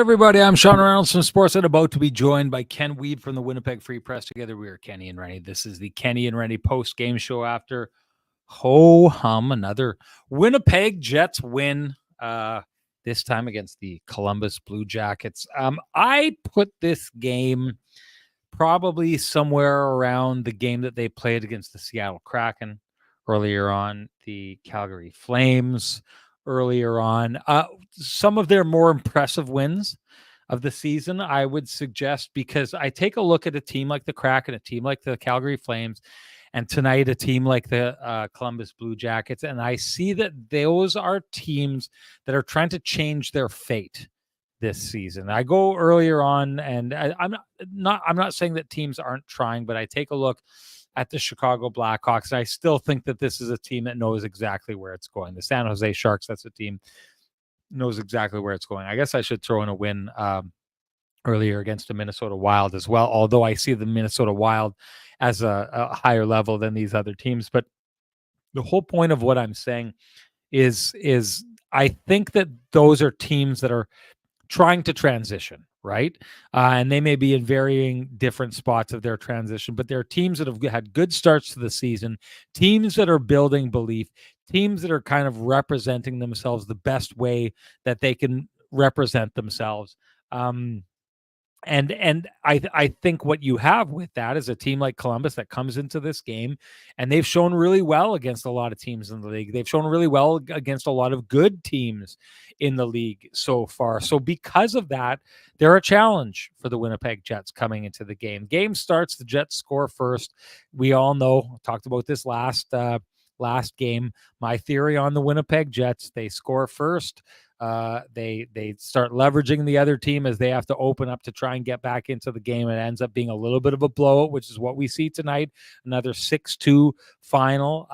everybody. I'm Sean Reynolds from Sportsnet, about to be joined by Ken Weed from the Winnipeg Free Press. Together, we are Kenny and Renny. This is the Kenny and Renny post-game show after ho-hum, another Winnipeg Jets win, this time against the Columbus Blue Jackets. I put this game probably somewhere around the game that they played against the Seattle Kraken earlier on, the Calgary Flames earlier on. Some of their more impressive wins of the season, I would suggest, because I take a look at a team like the Kraken, a team like the Calgary Flames, and tonight a team like the Columbus Blue Jackets, and I see that those are teams that are trying to change their fate this season. I go earlier on, and I'm not saying that teams aren't trying, but I take a look at the Chicago Blackhawks, and I still think that this is a team that knows exactly where it's going. The San Jose Sharks, that's a team knows exactly where it's going. I guess I should throw in a win earlier against the Minnesota Wild as well, although I see the Minnesota Wild as a higher level than these other teams. But the whole point of what I'm saying is I think that those are teams that are trying to transition, right? And they may be in varying different spots of their transition, but they're teams that have had good starts to the season, teams that are building belief, teams that are kind of representing themselves the best way that they can represent themselves. And I think what you have with that is a team like Columbus that comes into this game, and they've shown really well against a lot of teams in the league. They've shown really well against a lot of good teams in the league so far. So because of that, they're a challenge for the Winnipeg Jets coming into the game. Game starts, the Jets score first. We all know, talked about this last game. My theory on the Winnipeg Jets: they score first. They start leveraging the other team as they have to open up to try and get back into the game. It ends up being a little bit of a blowout, which is what we see tonight. Another 6-2 final.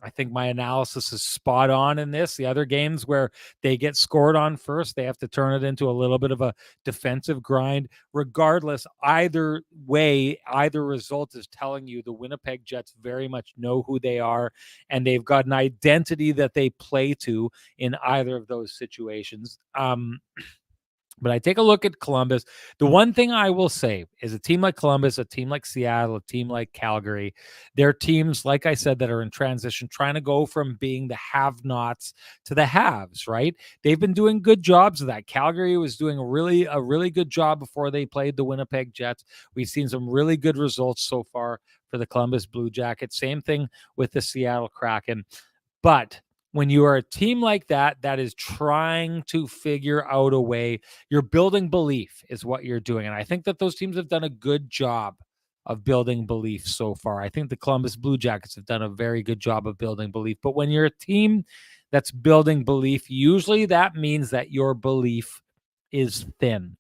I think my analysis is spot on in this. The other games where they get scored on first, they have to turn it into a little bit of a defensive grind. Regardless, either way, either result is telling you the Winnipeg Jets very much know who they are, and they've got an identity that they play to in either of those situations. But I take a look at Columbus. The one thing I will say is a team like Columbus, a team like Seattle, a team like Calgary, they're teams, like I said, that are in transition, trying to go from being the have-nots to the haves, right? They've been doing good jobs of that. Calgary was doing a really good job before they played the Winnipeg Jets. We've seen some really good results so far for the Columbus Blue Jackets. Same thing with the Seattle Kraken. But when you are a team like that is trying to figure out a way, you're building belief is what you're doing. And I think that those teams have done a good job of building belief so far. I think the Columbus Blue Jackets have done a very good job of building belief. But when you're a team that's building belief, usually that means that your belief is thin.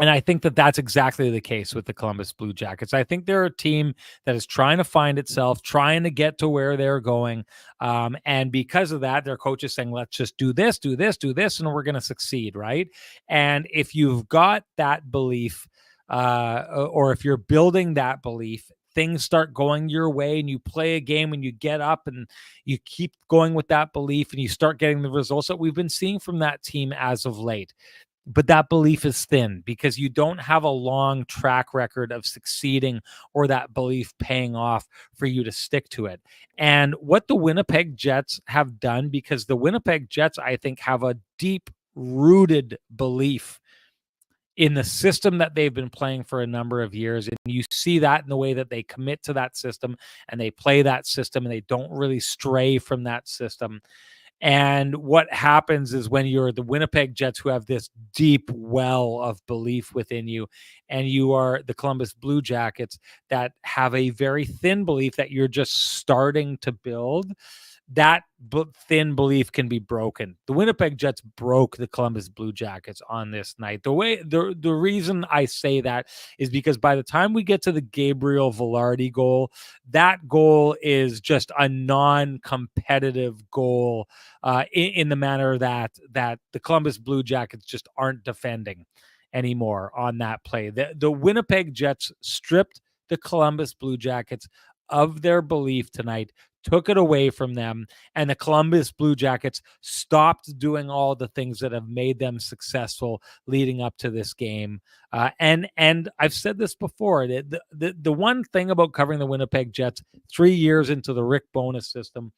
And I think that that's exactly the case with the Columbus Blue Jackets. I think they're a team that is trying to find itself, trying to get to where they're going. And because of that, their coach is saying, let's just do this, and we're going to succeed, right? And if you've got that belief, or if you're building that belief, things start going your way and you play a game and you get up and you keep going with that belief and you start getting the results that we've been seeing from that team as of late. But that belief is thin because you don't have a long track record of succeeding or that belief paying off for you to stick to it. And what the Winnipeg Jets have done, because the Winnipeg Jets, I think, have a deep-rooted belief in the system that they've been playing for a number of years. And you see that in the way that they commit to that system and they play that system and they don't really stray from that system. And what happens is when you're the Winnipeg Jets, who have this deep well of belief within you, and you are the Columbus Blue Jackets that have a very thin belief that you're just starting to build, that thin belief can be broken. The Winnipeg Jets broke the Columbus Blue Jackets on this night. The reason I say that is because by the time we get to the Gabriel Velarde goal, that goal is just a non-competitive goal in the manner that the Columbus Blue Jackets just aren't defending anymore on that play. The Winnipeg Jets stripped the Columbus Blue Jackets of their belief tonight took it away from them, and the Columbus Blue Jackets stopped doing all the things that have made them successful leading up to this game. And I've said this before, the one thing about covering the Winnipeg Jets 3 years into the Rick Bowness system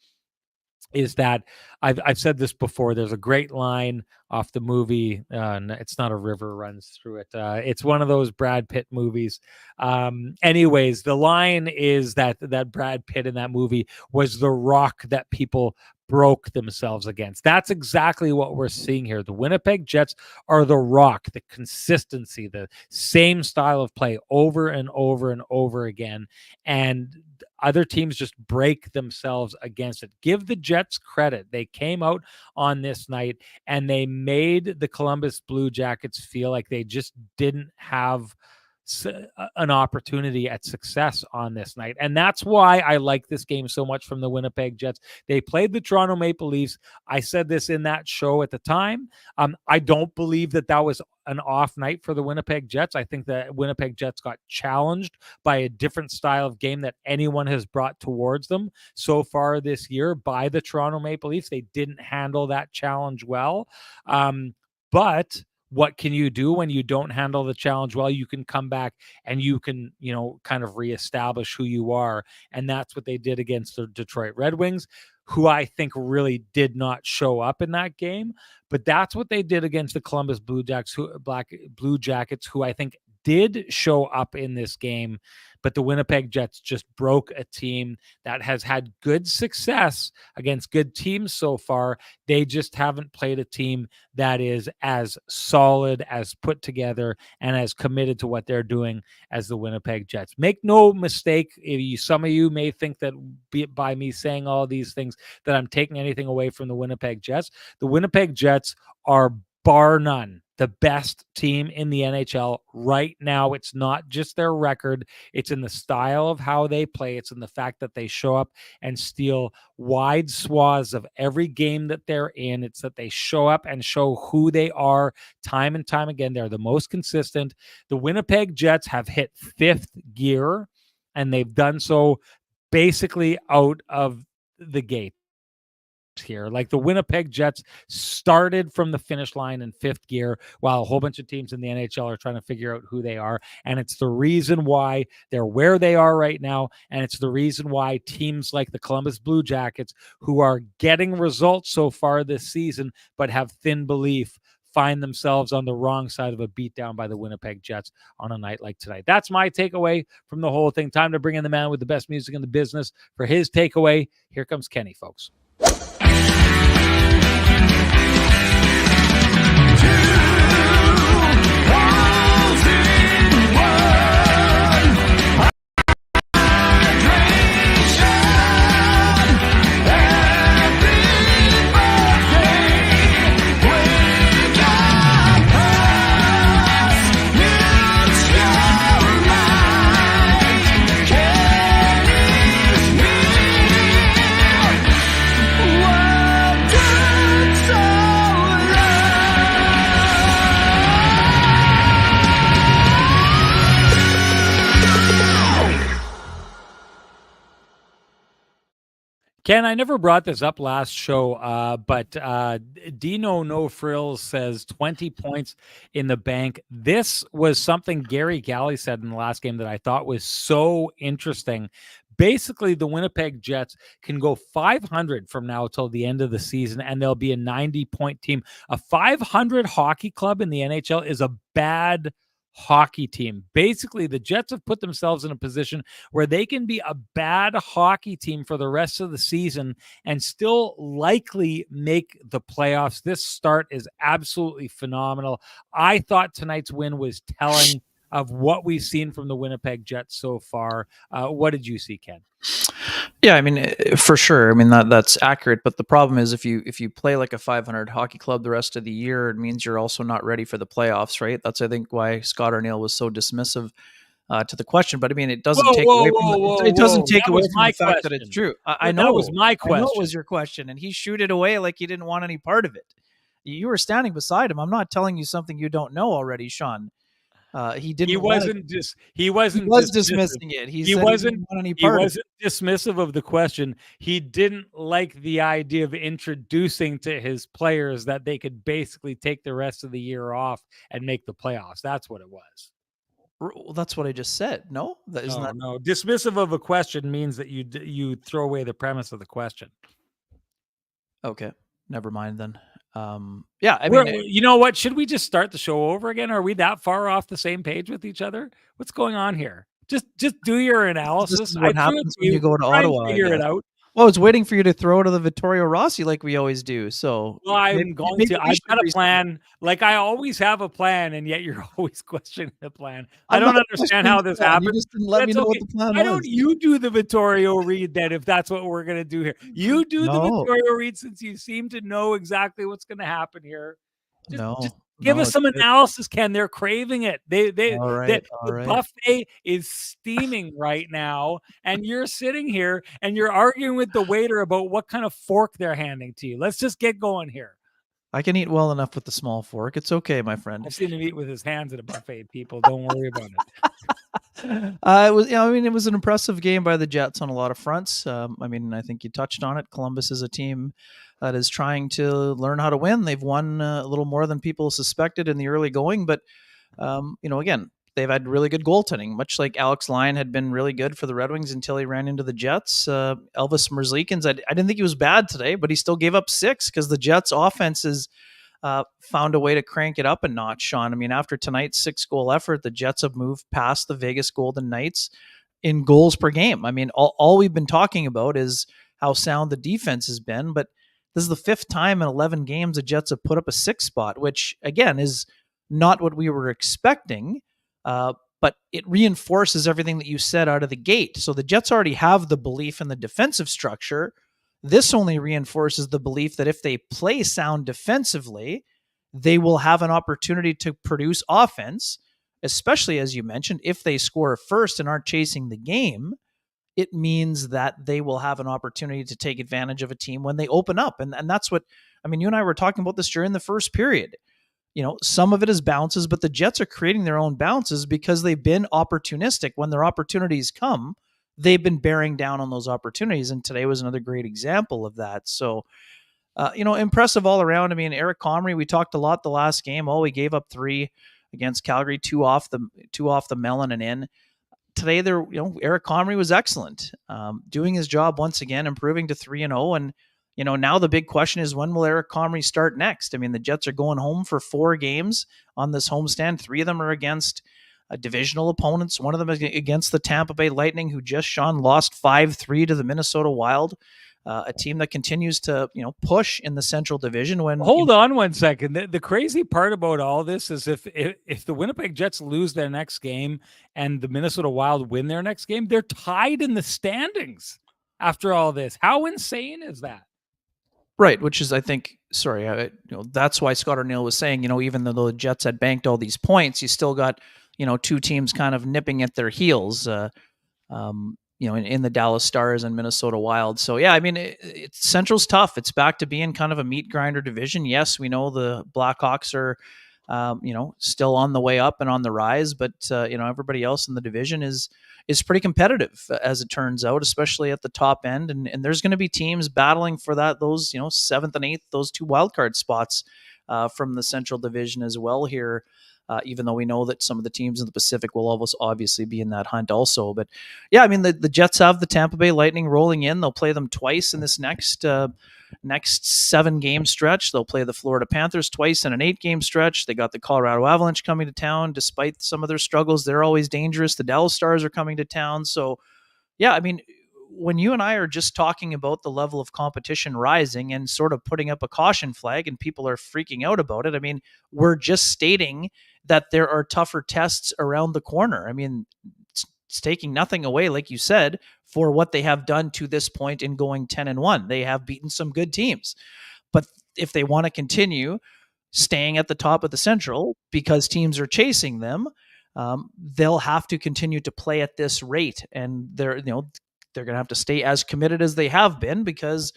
is that I've said this before. There's a great line off the movie. It's not a river runs through it. It's one of those Brad Pitt movies. Anyways, the line is that Brad Pitt in that movie was the rock that people broke themselves against. That's exactly what we're seeing here. The Winnipeg Jets are the rock, the consistency, the same style of play over and over and over again. And other teams just break themselves against it. Give the Jets credit. They came out on this night and they made the Columbus Blue Jackets feel like they just didn't have an opportunity at success on this night. And that's why I like this game so much from the Winnipeg Jets. They played the Toronto Maple Leafs. I said this in that show at the time. I don't believe that was an off night for the Winnipeg Jets. I think the Winnipeg Jets got challenged by a different style of game that anyone has brought towards them so far this year by the Toronto Maple Leafs. They didn't handle that challenge well. But what can you do when you don't handle the challenge well? You can come back and you can, kind of reestablish who you are. And that's what they did against the Detroit Red Wings, who I think really did not show up in that game. But that's what they did against the Columbus Blue Jackets, who I think did show up in this game. But the Winnipeg Jets just broke a team that has had good success against good teams so far. They just haven't played a team that is as solid, as put together, and as committed to what they're doing as the Winnipeg Jets. Make no mistake, some of you may think that by me saying all these things that I'm taking anything away from the Winnipeg Jets. The Winnipeg Jets are bar none the best team in the NHL right now. It's not just their record. It's in the style of how they play. It's in the fact that they show up and steal wide swaths of every game that they're in. It's that they show up and show who they are time and time again. They're the most consistent. The Winnipeg Jets have hit fifth gear, and they've done so basically out of the gate here. Like, the Winnipeg Jets started from the finish line in fifth gear while a whole bunch of teams in the NHL are trying to figure out who they are. And it's the reason why they're where they are right now. And it's the reason why teams like the Columbus Blue Jackets, who are getting results so far this season but have thin belief, find themselves on the wrong side of a beatdown by the Winnipeg Jets on a night like tonight. That's my takeaway from the whole thing. Time to bring in the man with the best music in the business for his takeaway. Here comes Kenny, folks. Ken, I never brought this up last show, but Dino No Frills says 20 points in the bank. This was something Gary Galley said in the last game that I thought was so interesting. Basically, the Winnipeg Jets can go 500 from now till the end of the season, and they'll be a 90-point team. A 500 hockey club in the NHL is a bad hockey team. Basically, the Jets have put themselves in a position where they can be a bad hockey team for the rest of the season and still likely make the playoffs. This start is absolutely phenomenal. I thought tonight's win was telling of what we've seen from the Winnipeg Jets so far. What did you see, Ken? Yeah, I mean, for sure. I mean, that's accurate. But the problem is if you play like a 500 hockey club the rest of the year, it means you're also not ready for the playoffs, right? That's, I think, why Scott Arniel was so dismissive to the question. But I mean, it doesn't take away from the fact that it's true. I know that was my question. I know it was your question, and he shooed it away like he didn't want any part of it. You were standing beside him. I'm not telling you something you don't know already, Sean. He He didn't want it. wasn't just he He wasn't was dismissive. dismissing it. He He said he wasn't didn't want any he part of it. wasn't dismissive of the question. He didn't like the idea of introducing to his players that they could basically take the rest of the year off and make the playoffs. That's what it was. Well, that's what I just said. No, isn't No, that no. Dismissive of a question means that you throw away the premise of the question. okay? Never mind then. Yeah, I We're, mean, you know what? Should we just start the show over again? Are we that far off the same page with each other? What's going on here? Just do your this analysis. is I what threw it happens to when you you. go to Try and Ottawa, I figure it guess. out. Well, I was waiting for you to throw to the Vittorio Rossi like we always do. So Well, I'm going maybe to. we I've should got a restart. plan. Like I always have a plan, and yet you're always questioning the plan. I I'm not don't understand questioning how the this plan. You happens. just didn't let me That's know what okay. the plan Why don't was. you do the Vittorio read then, if that's what we're gonna do here? You do the No, Vittorio read since you seem to know exactly what's gonna happen here. Just give no. us some analysis, Ken. They're craving it. All The right, all right. buffet is steaming right now, and you're sitting here and you're arguing with the waiter about what kind of fork they're handing to you. Let's just get going here. I can eat well enough with the small fork. It's okay, my friend. I've seen him eat with his hands at a buffet. People, don't worry about it. It was, I mean, it was an impressive game by the Jets on a lot of fronts. I mean, I think you touched on it. Columbus is a team that is trying to learn how to win. They've won a little more than people suspected in the early going, but again, they've had really good goaltending, much like Alex Lyon had been really good for the Red Wings until he ran into the Jets. Elvis Merzlikins, I didn't think he was bad today, but he still gave up 6 because the Jets' offense is found a way to crank it up a notch, Sean. I mean, after tonight's 6-goal effort, the Jets have moved past the Vegas Golden Knights in goals per game. I mean, all we've been talking about is how sound the defense has been, but this is the 5th time in 11 games the Jets have put up a 6 spot, which, again, is not what we were expecting, but it reinforces everything that you said out of the gate. So the Jets already have the belief in the defensive structure. This only reinforces the belief that if they play sound defensively, they will have an opportunity to produce offense, especially as you mentioned, if they score first and aren't chasing the game. It means that they will have an opportunity to take advantage of a team when they open up. And that's what, I mean, you and I were talking about this during the first period. Some of it is bounces, but the Jets are creating their own bounces because they've been opportunistic. When their opportunities come, they've been bearing down on those opportunities. And today was another great example of that. So, impressive all around. I mean, Eric Comrie, we talked a lot the last game. Oh, he gave up 3 against Calgary, two off the melon and in. Today, Eric Comrie was excellent, doing his job once again, improving to 3-0. And, now the big question is, when will Eric Comrie start next? I mean, the Jets are going home for 4 games on this homestand. 3 of them are against divisional opponents. One of them is against the Tampa Bay Lightning, who just, Sean, lost 5-3 to the Minnesota Wild. A team that continues to, push in the Central Division. Hold on one second. The crazy part about all this is if the Winnipeg Jets lose their next game and the Minnesota Wild win their next game, they're tied in the standings after all this. How insane is that? Right, which is, I think, that's why Scott Arniel was saying, even though the Jets had banked all these points, you still got, 2 teams kind of nipping at their heels. In the Dallas Stars and Minnesota Wild. So, yeah, I mean, Central's tough. It's back to being kind of a meat grinder division. Yes, we know the Blackhawks are, still on the way up and on the rise, but, everybody else in the division is pretty competitive, as it turns out, especially at the top end. And there's going to be teams battling for those 7th and 8th, those 2 wildcard spots from the Central Division as well here. Even though we know that some of the teams in the Pacific will almost obviously be in that hunt also. But yeah, I mean, the Jets have the Tampa Bay Lightning rolling in. They'll play them twice in this next 7-game stretch. They'll play the Florida Panthers twice in an 8-game stretch. They got the Colorado Avalanche coming to town. Despite some of their struggles, they're always dangerous. The Dallas Stars are coming to town. So yeah, I mean, when you and I are just talking about the level of competition rising and sort of putting up a caution flag and people are freaking out about it, I mean, we're just stating that there are tougher tests around the corner. I mean, it's taking nothing away, like you said, for what they have done to this point in going 10-1. They have beaten some good teams. But if they want to continue staying at the top of the Central because teams are chasing them, they'll have to continue to play at this rate. And they're going to have to stay as committed as they have been because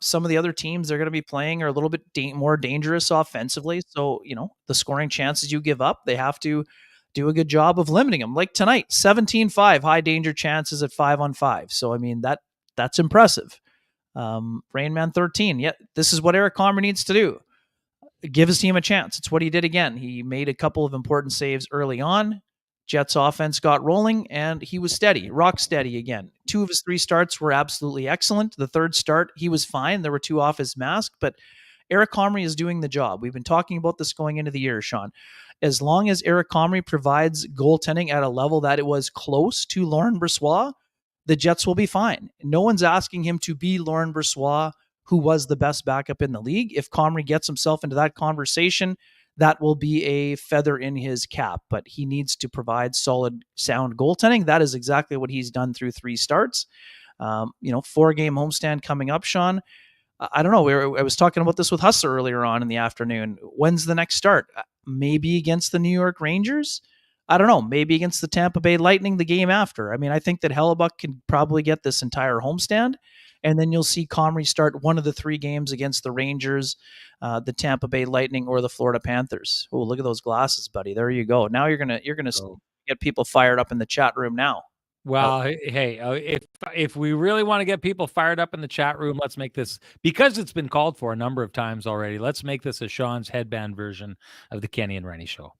some of the other teams they're going to be playing are a little bit more dangerous offensively. So, the scoring chances you give up, they have to do a good job of limiting them. Like tonight, 17-5, high danger chances at 5-on-5. So, I mean, that's impressive. Rainman 13. Yeah, this is what Eric Comrie needs to do. Give his team a chance. It's what he did again. He made a couple of important saves early on. Jets offense got rolling, and he was steady, rock steady again. 2 of his 3 starts were absolutely excellent. The third start, he was fine. There were 2 off his mask, but Eric Comrie is doing the job. We've been talking about this going into the year, Sean. As long as Eric Comrie provides goaltending at a level that it was close to Laurent Brossoit, the Jets will be fine. No one's asking him to be Laurent Brossoit, who was the best backup in the league. If Comrie gets himself into that conversation, that will be a feather in his cap, but he needs to provide solid, sound goaltending. That is exactly what he's done through 3 starts. 4-game homestand coming up, Sean. I don't know. I was talking about this with Hustler earlier on in the afternoon. When's the next start? Maybe against the New York Rangers? I don't know. Maybe against the Tampa Bay Lightning the game after. I mean, I think that Hellebuck can probably get this entire homestand, and then you'll see Comrie start one of the 3 games against the Rangers, the Tampa Bay Lightning, or the Florida Panthers. Oh, look at those glasses, buddy. There you go. Now you're gonna get people fired up in the chat room now. Well, hey, if we really want to get people fired up in the chat room, let's make this, because it's been called for a number of times already, let's make this a Sean's headband version of the Kenny and Renny Show.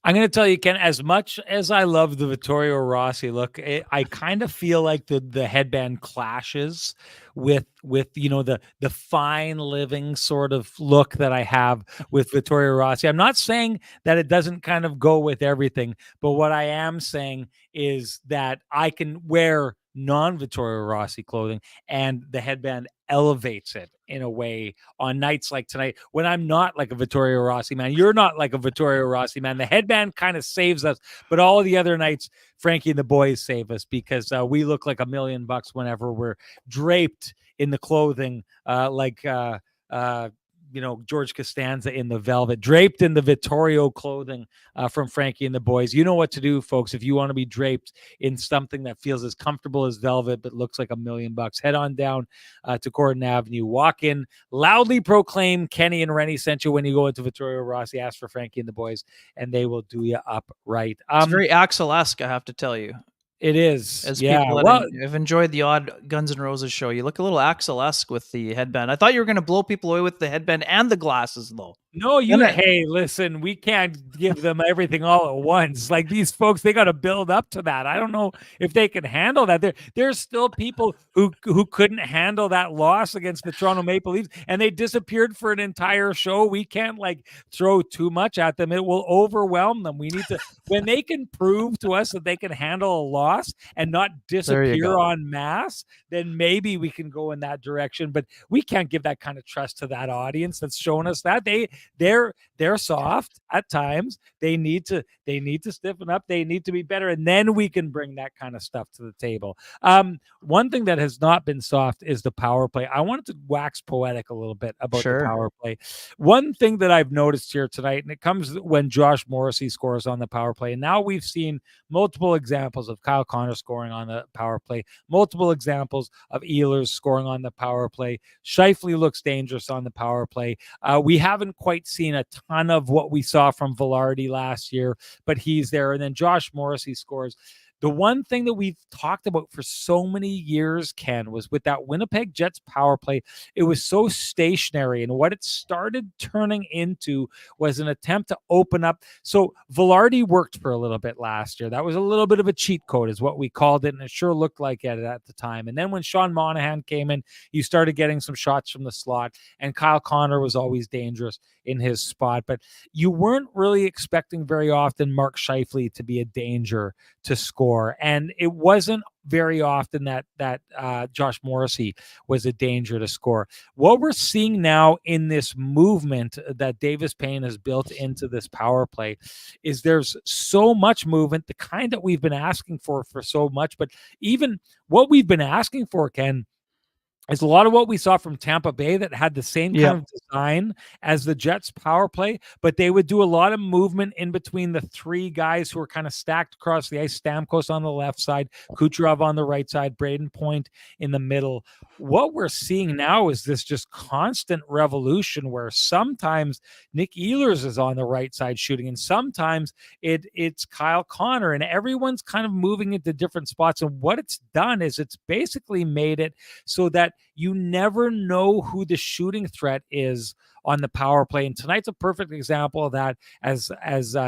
I'm going to tell you, Ken, as much as I love the Vittorio Rossi look, I kind of feel like the headband clashes with the fine living sort of look that I have with Vittorio Rossi. I'm not saying that it doesn't kind of go with everything, but what I am saying is that I can wear non-Vittorio Rossi clothing and the headband elevates it in a way on nights like tonight when I'm not like a Vittorio Rossi man. You're not like a Vittorio Rossi man. The headband kind of saves us, but all the other nights, Frankie and the boys save us because we look like $1 million whenever we're draped in the clothing George Costanza in the velvet, draped in the Vittorio clothing from Frankie and the boys. You know what to do, folks. If you want to be draped in something that feels as comfortable as velvet but looks like $1 million, head on down to Gordon Avenue. Walk in, loudly proclaim Kenny and Renny sent you when you go into Vittorio Rossi. Ask for Frankie and the boys, and they will do you up right. It's very Axel-esque, I have to tell you. It is. As people that have enjoyed the odd Guns N' Roses show, you look a little Axel-esque with the headband. I thought you were going to blow people away with the headband and the glasses, though. No, hey, listen, we can't give them everything all at once. Like these folks, they got to build up to that. I don't know if they can handle that. There's still people who couldn't handle that loss against the Toronto Maple Leafs, and they disappeared for an entire show. We can't throw too much at them. It will overwhelm them. We need to, when they can prove to us that they can handle a loss and not disappear en masse, then maybe we can go in that direction. But we can't give that kind of trust to that audience that's shown us that. They're soft at times. They need to stiffen up. They need to be better, and then we can bring that kind of stuff to the table. One thing that has not been soft is the power play. I wanted to wax poetic a little bit about the power play. One thing that I've noticed here tonight, and it comes when Josh Morrissey scores on the power play, and now we've seen multiple examples of Kyle Connor scoring on the power play, multiple examples of Ehlers scoring on the power play. Scheifele looks dangerous on the power play. We haven't quite seen a ton of what we saw from Velarde last year, but he's there. And then Josh Morrissey scores. The one thing that we've talked about for so many years, Ken, was with that Winnipeg Jets power play, it was so stationary. And what it started turning into was an attempt to open up. So Velarde worked for a little bit last year. That was a little bit of a cheat code is what we called it. And it sure looked like it at the time. And then when Sean Monahan came in, you started getting some shots from the slot. And Kyle Connor was always dangerous in his spot. But you weren't really expecting very often Mark Scheifele to be a danger to score. And it wasn't very often that Josh Morrissey was a danger to score. What we're seeing now in this movement that Davis Payne has built into this power play is there's so much movement, the kind that we've been asking for so much, but even what we've been asking for, Ken, is a lot of what we saw from Tampa Bay that had the same kind of design as the Jets power play, but they would do a lot of movement in between the three guys who are kind of stacked across the ice. Stamkos on the left side, Kucherov on the right side, Braden Point in the middle. What we're seeing now is this just constant revolution where sometimes Nick Ehlers is on the right side shooting, and sometimes it's Kyle Connor, and everyone's kind of moving into different spots. And what it's done is it's basically made it so that you never know who the shooting threat is on the power play. And tonight's a perfect example of that as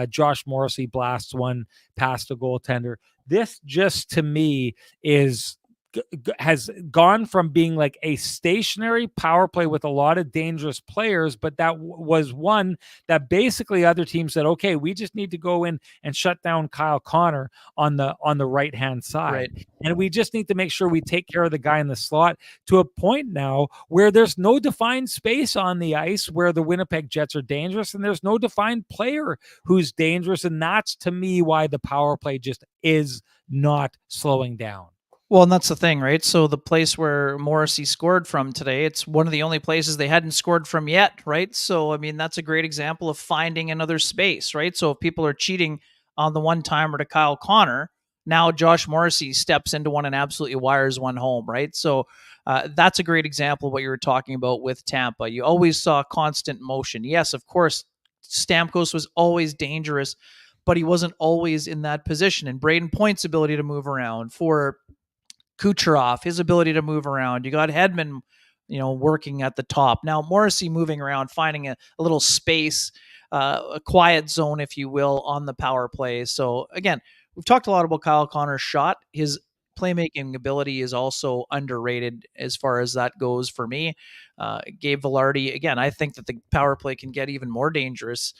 Josh Morrissey blasts one past the goaltender. This just to me has gone from being like a stationary power play with a lot of dangerous players, but that was one that basically other teams said, okay, we just need to go in and shut down Kyle Connor on the right hand side. Right. And we just need to make sure we take care of the guy in the slot to a point now where there's no defined space on the ice where the Winnipeg Jets are dangerous, and there's no defined player who's dangerous. And that's to me why the power play just is not slowing down. Well, and that's the thing, right? So the place where Morrissey scored from today, it's one of the only places they hadn't scored from yet, right? So, I mean, that's a great example of finding another space, right? So if people are cheating on the one-timer to Kyle Connor, now Josh Morrissey steps into one and absolutely wires one home, right? So that's a great example of what you were talking about with Tampa. You always saw constant motion. Yes, of course, Stamkos was always dangerous, but he wasn't always in that position. And Braden Point's ability to move around for Kucherov, his ability to move around. You got Hedman, working at the top. Now Morrissey moving around, finding a little space, a quiet zone, if you will, on the power play. So again, we've talked a lot about Kyle Connor's shot. His playmaking ability is also underrated as far as that goes for me. Gabe Vilardi, again, I think that the power play can get even more dangerous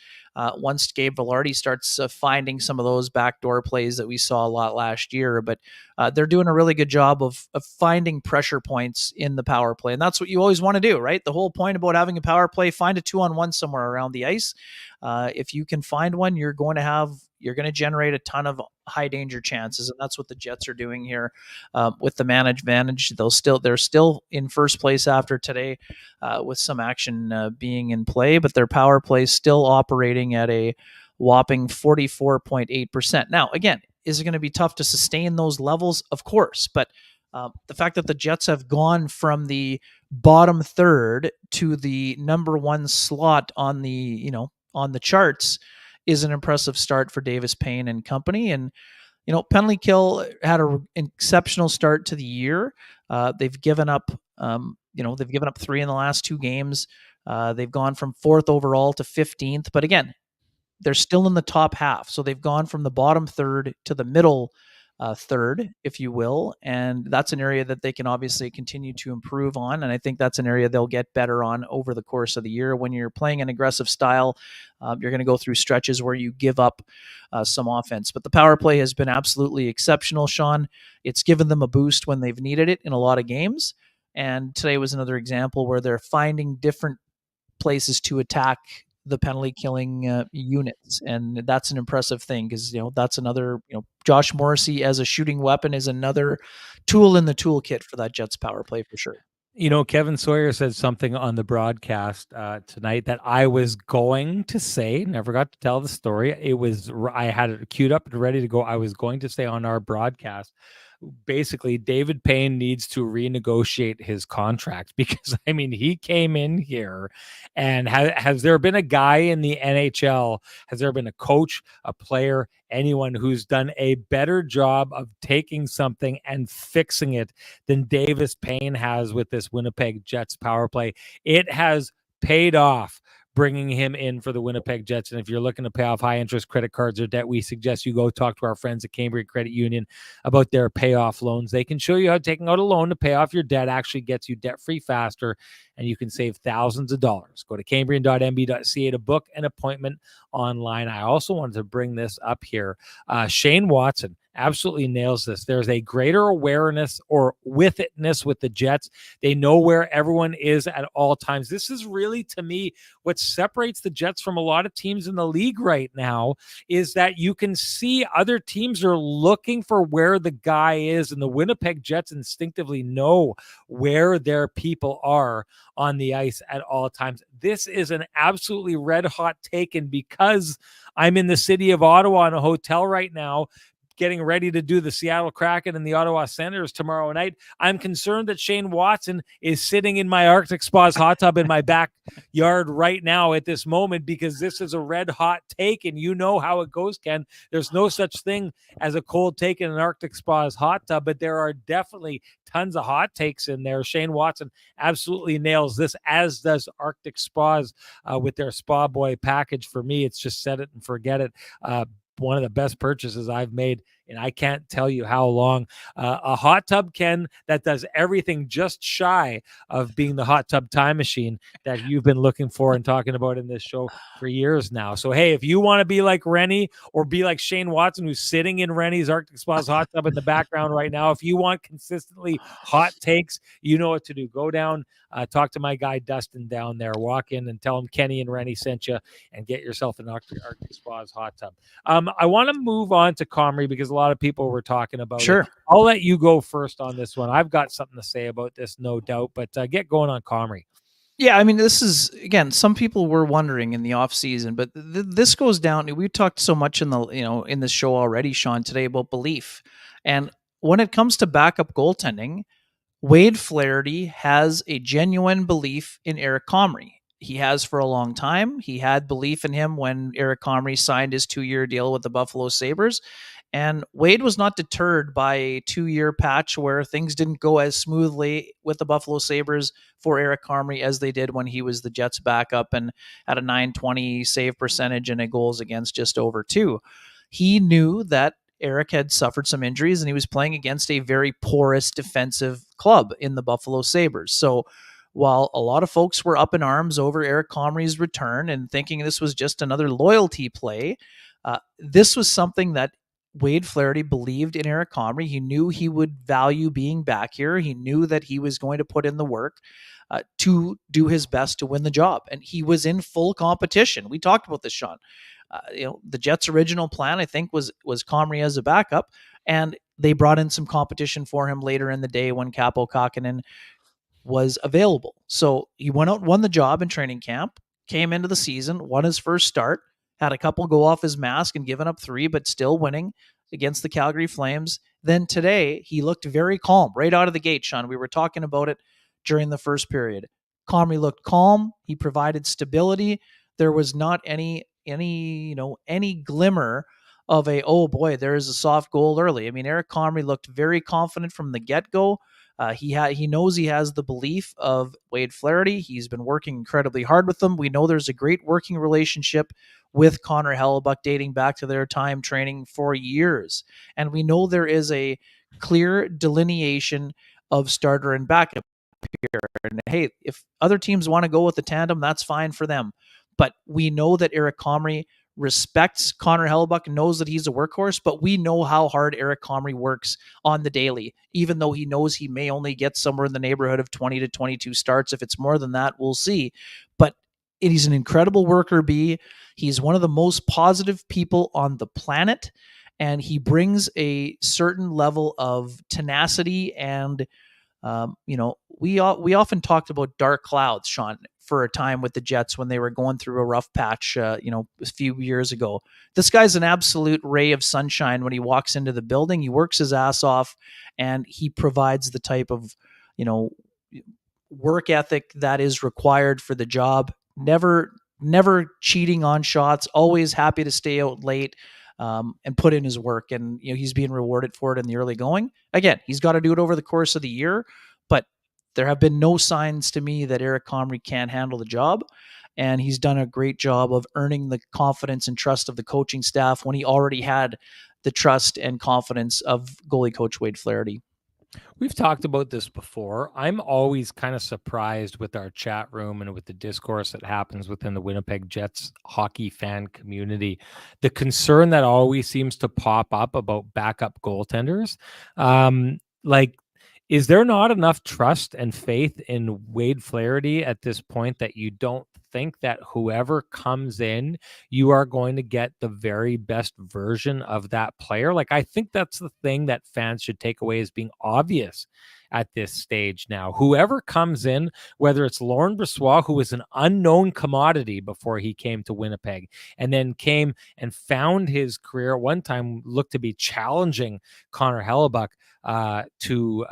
once Gabe Vilardi starts finding some of those backdoor plays that we saw a lot last year. But they're doing a really good job of finding pressure points in the power play. And that's what you always want to do, right? The whole point about having a power play, find a 2-on-1 somewhere around the ice. If you can find one, you're going to generate a ton of high danger chances, and that's what the Jets are doing here with the man advantage. They're still in first place after today with some action being in play, but their power play is still operating at a whopping 44.8%. Now, again, is it going to be tough to sustain those levels? Of course, but the fact that the Jets have gone from the bottom third to the number one slot on the charts is an impressive start for Davis Payne and company. And, penalty kill had an exceptional start to the year. They've given up, 3 in the last 2 games. They've gone from 4th overall to 15th, but again, they're still in the top half. So they've gone from the bottom third to the middle third, if you will. And that's an area that they can obviously continue to improve on. And I think that's an area they'll get better on over the course of the year. When you're playing an aggressive style, you're going to go through stretches where you give up some offense. But the power play has been absolutely exceptional, Sean. It's given them a boost when they've needed it in a lot of games. And today was another example where they're finding different places to attack the penalty killing units, and that's an impressive thing because that's another Josh Morrissey as a shooting weapon is another tool in the toolkit for that Jets power play for sure. Kevin Sawyer said something on the broadcast tonight that I was going to say, never got to tell the story. I had it queued up and ready to go. I was going to say on our broadcast, basically David Payne needs to renegotiate his contract because he came in here and has there been a guy in the NHL, has there been a coach, a player, anyone who's done a better job of taking something and fixing it than Davis Payne has with this Winnipeg Jets power play? It has paid off bringing him in for the Winnipeg Jets. And if you're looking to pay off high interest credit cards or debt, we suggest you go talk to our friends at Comrie Credit Union about their payoff loans. They can show you how taking out a loan to pay off your debt actually gets you debt free faster, and you can save thousands of dollars. Go to cambrian.nb.ca to book an appointment online. I also wanted to bring this up here. Shane Watson absolutely nails this. There's a greater awareness or with itness with the Jets. They know where everyone is at all times. This is really, to me, what separates the Jets from a lot of teams in the league right now, is that you can see other teams are looking for where the guy is, and the Winnipeg Jets instinctively know where their people are on the ice at all times. This is an absolutely red hot take, and because I'm in the city of Ottawa in a hotel right now, getting ready to do the Seattle Kraken and the Ottawa Senators tomorrow night, I'm concerned that Shane Watson is sitting in my Arctic Spas hot tub in my backyard right now at this moment, because this is a red hot take, and you know how it goes, Ken. There's no such thing as a cold take in an Arctic Spas hot tub, but there are definitely tons of hot takes in there. Shane Watson absolutely nails this, as does Arctic Spas with their Spa Boy package. For me, it's just set it and forget it. One of the best purchases I've made, and I can't tell you how long. A hot tub, Ken, that does everything just shy of being the hot tub time machine that you've been looking for and talking about in this show for years now. So, hey, if you want to be like Renny or be like Shane Watson, who's sitting in Renny's Arctic Spas hot tub in the background right now, if you want consistently hot takes, you know what to do. Go down, talk to my guy Dustin down there, walk in and tell him Kenny and Renny sent you, and get yourself an Arctic Spas hot tub. I want to move on to Comrie, because a lot of people were talking about Sure. it. I'll let you go first on this one. I've got something to say about this, no doubt, but get going on Comrie. Yeah, I mean, this is, again, some people were wondering in the off season, but this goes down. We talked so much in the in this show already, Sean, today about belief, and when it comes to backup goaltending, Wade Flaherty has a genuine belief in Eric Comrie. He has for a long time. He had belief in him when Eric Comrie signed his 2-year deal with the Buffalo Sabres. And Wade was not deterred by a 2-year patch where things didn't go as smoothly with the Buffalo Sabres for Eric Comrie as they did when he was the Jets backup and had a .920 save percentage and a goals against just over 2. He knew that Eric had suffered some injuries and he was playing against a very porous defensive club in the Buffalo Sabres. So while a lot of folks were up in arms over Eric Comrie's return and thinking this was just another loyalty play, this was something that Wade Flaherty believed in Eric Comrie. He knew he would value being back here. He knew that he was going to put in the work to do his best to win the job. And he was in full competition. We talked about this, Sean. The Jets' original plan, I think, was Comrie as a backup, and they brought in some competition for him later in the day when Capo Kakinen was available. So he went out, won the job in training camp, came into the season, won his first start, had a couple go off his mask and given up 3, but still winning against the Calgary Flames. Then today, he looked very calm right out of the gate, Sean. We were talking about it during the first period. Comrie looked calm. He provided stability. There was not any glimmer of a, oh boy, there is a soft goal early. I mean, Eric Comrie looked very confident from the get-go. He knows he has the belief of Wade Flaherty. He's been working incredibly hard with them. We know there's a great working relationship with Connor Hellebuyck dating back to their time training for years. And we know there is a clear delineation of starter and backup here. And hey, if other teams want to go with the tandem, that's fine for them. But we know that Eric Comrie respects Connor Hellebuyck, knows that he's a workhorse, but we know how hard Eric Comrie works on the daily, even though he knows he may only get somewhere in the neighborhood of 20 to 22 starts. If it's more than that, we'll see. But he's an incredible worker bee. He's one of the most positive people on the planet, and he brings a certain level of tenacity and we often talked about dark clouds, Sean, for a time with the Jets when they were going through a rough patch, a few years ago. This guy's an absolute ray of sunshine when he walks into the building. He works his ass off, and he provides the type of, work ethic that is required for the job. Never cheating on shots, always happy to stay out late. And put in his work, and he's being rewarded for it in the early going. Again, he's got to do it over the course of the year, but there have been no signs to me that Eric Comrie can't handle the job, and he's done a great job of earning the confidence and trust of the coaching staff when he already had the trust and confidence of goalie coach Wade Flaherty. We've talked about this before. I'm always kind of surprised with our chat room and with the discourse that happens within the Winnipeg Jets hockey fan community. The concern that always seems to pop up about backup goaltenders. Like, is there not enough trust and faith in Wade Flaherty at this point that you don't think that whoever comes in, you are going to get the very best version of that player? Like, I think that's the thing that fans should take away as being obvious at this stage now. Whoever comes in, whether it's Laurent Brossoit, who was an unknown commodity before he came to Winnipeg, and then came and found his career at one time, looked to be challenging Connor Hellebuck to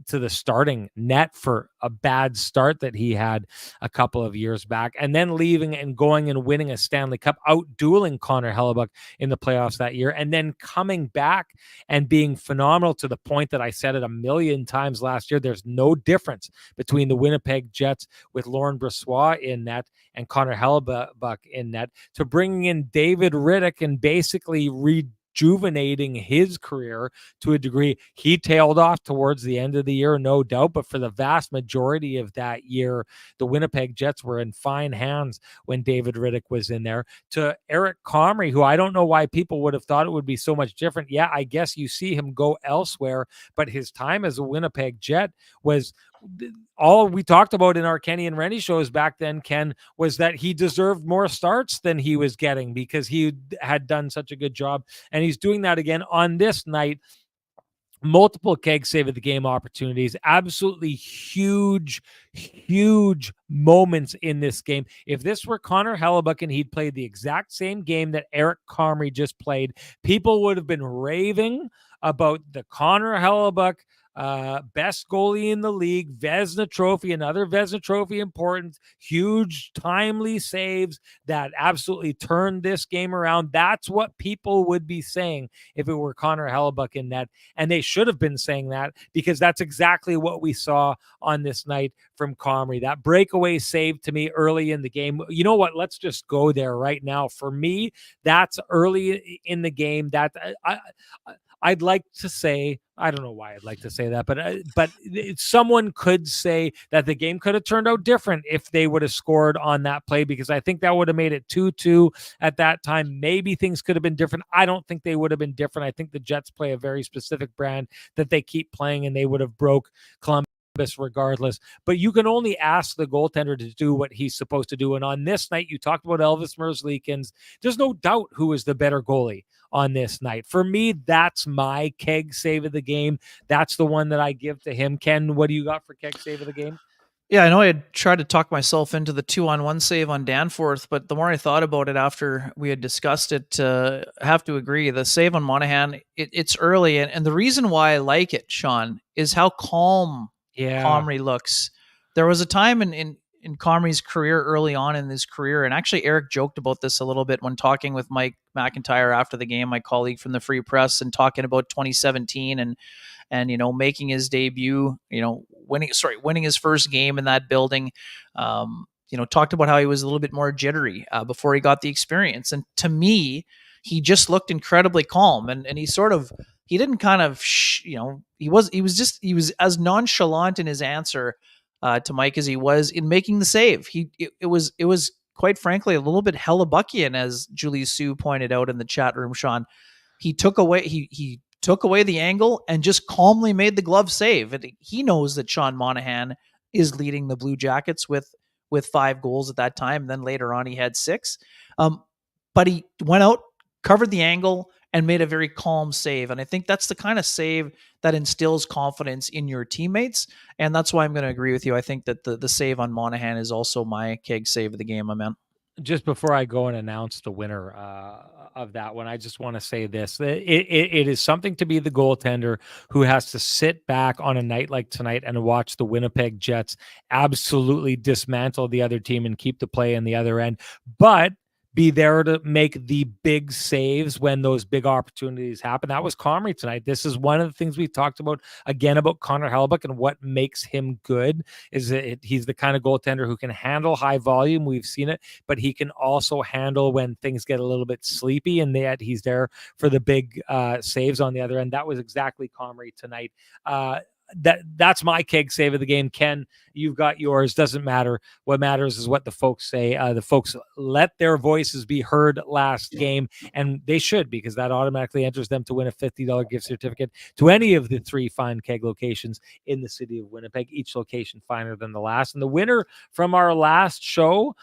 to the starting net for a bad start that he had a couple of years back, and then leaving and going and winning a Stanley Cup, out-dueling Connor Hellebuck in the playoffs that year, and then coming back and being phenomenal to the point that I said it a million times last year. There's no difference between the Winnipeg Jets with Laurent Brossoit in net and Connor Hellebuck in net, to bringing in David Riddick and basically rejuvenating his career to a degree. He tailed off towards the end of the year, no doubt, but for the vast majority of that year, the Winnipeg Jets were in fine hands when David Riddick was in there. To Eric Comrie, who I don't know why people would have thought it would be so much different. Yeah, I guess you see him go elsewhere, but his time as a Winnipeg Jet was all we talked about in our Kenny and Renny shows back then, Ken, was that he deserved more starts than he was getting because he had done such a good job. And he's doing that again on this night. Multiple keg save of the game opportunities, absolutely huge moments in this game. If this were Connor Hellebuck and he'd played the exact same game that Eric Comrie just played, people would have been raving about the Connor Hellebuck best goalie in the league, Vezina Trophy, another Vezina Trophy important, huge timely saves that absolutely turned this game around. That's what people would be saying if it were Connor Hellebuck in net. And they should have been saying that, because that's exactly what we saw on this night from Comrie. That breakaway save to me early in the game. You know what? Let's just go there right now. For me, that's early in the game. That I'd like to say, I don't know why I'd like to say that, but someone could say that the game could have turned out different if they would have scored on that play, because I think that would have made it 2-2 at that time. Maybe things could have been different. I don't think they would have been different. I think the Jets play a very specific brand that they keep playing, and they would have broke Columbus regardless. But you can only ask the goaltender to do what he's supposed to do. And on this night, you talked about Elvis Merzlikins. There's no doubt who is the better goalie on this night. For me, that's my keg save of the game. That's the one that I give to him. Ken, what do you got for keg save of the game? Yeah, I know I had tried to talk myself into the 2-on-1 save on Danforth, but the more I thought about it after we had discussed it, I have to agree. The save on Monahan, it's early. And the reason why I like it, Sean, is how calm Comrie looks. There was a time in Comrie's career, early on in his career, and actually Eric joked about this a little bit when talking with Mike McIntyre after the game, my colleague from the Free Press, and talking about 2017 and making his debut, winning his first game in that building. Talked about how he was a little bit more jittery before he got the experience. And to me, he just looked incredibly calm, and he didn't kind of, he was as nonchalant in his answer to Mike as he was in making the save. It was quite frankly a little bit Hellebuckian, as Julie Sue pointed out in the chat room, Sean. He took away the angle and just calmly made the glove save. And he knows that Sean Monahan is leading the Blue Jackets with 5 goals at that time. And then later on, he had 6. But he went out, covered the angle, and made a very calm save. And I think that's the kind of save that instills confidence in your teammates. And that's why I'm going to agree with you. I think that the save on Monahan is also my keg save of the game, my man. Just before I go and announce the winner of that one, I just want to say this. It is something to be the goaltender who has to sit back on a night like tonight and watch the Winnipeg Jets absolutely dismantle the other team and keep the play in the other end. But be there to make the big saves when those big opportunities happen. That was Comrie tonight. This is one of the things we talked about again about Connor Hellebuyck and what makes him good is that he's the kind of goaltender who can handle high volume. We've seen it, but he can also handle when things get a little bit sleepy, and yet he's there for the big saves on the other end. That was exactly Comrie tonight. That's my keg save of the game. Ken, you've got yours. Doesn't matter. What matters is what the folks say. The folks let their voices be heard last game, and they should, because that automatically enters them to win a $50 gift certificate to any of the 3 fine keg locations in the city of Winnipeg, each location finer than the last. And the winner from our last show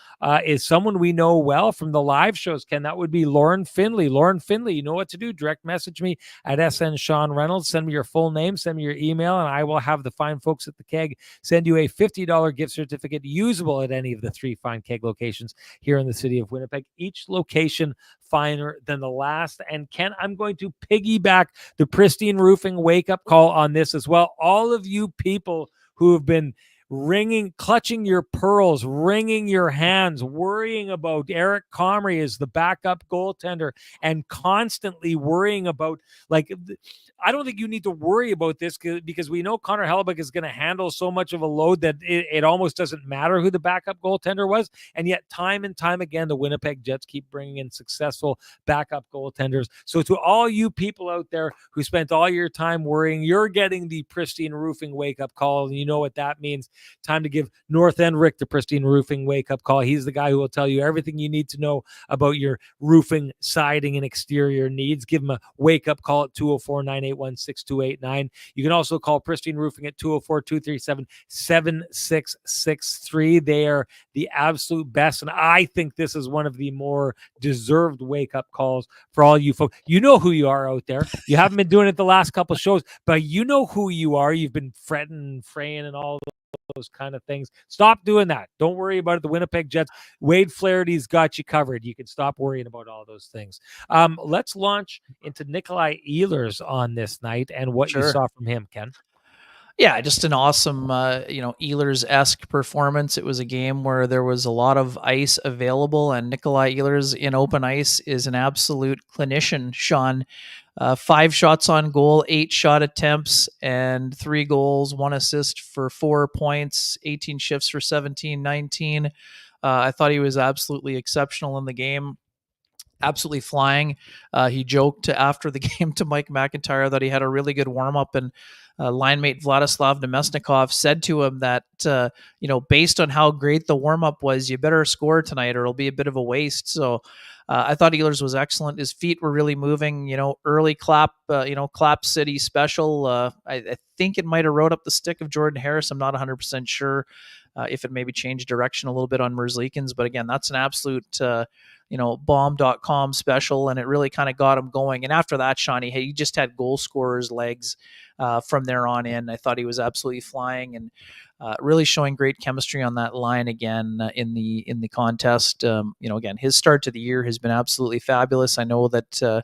is someone we know well from the live shows, Ken. That would be Lauren Finley. Lauren Finley, you know what to do. Direct message me at SN Sean Reynolds. Send me your full name, send me your email, and I will have the fine folks at the keg send you a $50 gift certificate usable at any of the 3 fine keg locations here in the city of Winnipeg, each location finer than the last. And Ken, I'm going to piggyback the Pristine Roofing wake-up call on this as well. All of you people who have been clutching your pearls, wringing your hands, worrying about Eric Comrie as the backup goaltender, and constantly worrying about, like, I don't think you need to worry about this because we know Connor Hellebuyck is going to handle so much of a load that it almost doesn't matter who the backup goaltender was. And yet time and time again, the Winnipeg Jets keep bringing in successful backup goaltenders. So to all you people out there who spent all your time worrying, you're getting the Pristine Roofing wake-up call. And you know what that means. Time to give North End Rick the Pristine Roofing wake-up call. He's the guy who will tell you everything you need to know about your roofing, siding, and exterior needs. Give him a wake-up call at 204-981-6289. You can also call Pristine Roofing at 204-237-7663. They are the absolute best, and I think this is one of the more deserved wake-up calls for all you folks. You know who you are out there. You haven't been doing it the last couple of shows, but you know who you are. You've been fretting and fraying and all those kind of things. Stop doing that. Don't worry about it. The Winnipeg Jets, Wade Flaherty's got you covered. You can stop worrying about all those things. Let's launch into Nikolai Ehlers on this night and what you saw from him, Ken. Yeah, just an awesome, Ehlers-esque performance. It was a game where there was a lot of ice available, and Nikolai Ehlers in open ice is an absolute clinician, Sean. 5 shots on goal, 8 shot attempts, and 3 goals, 1 assist for 4 points, 18 shifts for 17-19. I thought he was absolutely exceptional in the game. Absolutely flying. He joked after the game to Mike McIntyre that he had a really good warm-up, and line mate Vladislav Nemesnikov said to him that, based on how great the warm-up was, you better score tonight or it'll be a bit of a waste. So I thought Ehlers was excellent. His feet were really moving, early clap city special. I think it might have rode up the stick of Jordan Harris. I'm not 100% sure if it maybe changed direction a little bit on Merzlikins. But again, that's an absolute, bomb.com special, and it really kind of got him going. And after that, Shawnee, he just had goal scorer's legs from there on in. I thought he was absolutely flying and really showing great chemistry on that line again in the contest. Again, his start to the year has been absolutely fabulous. I know that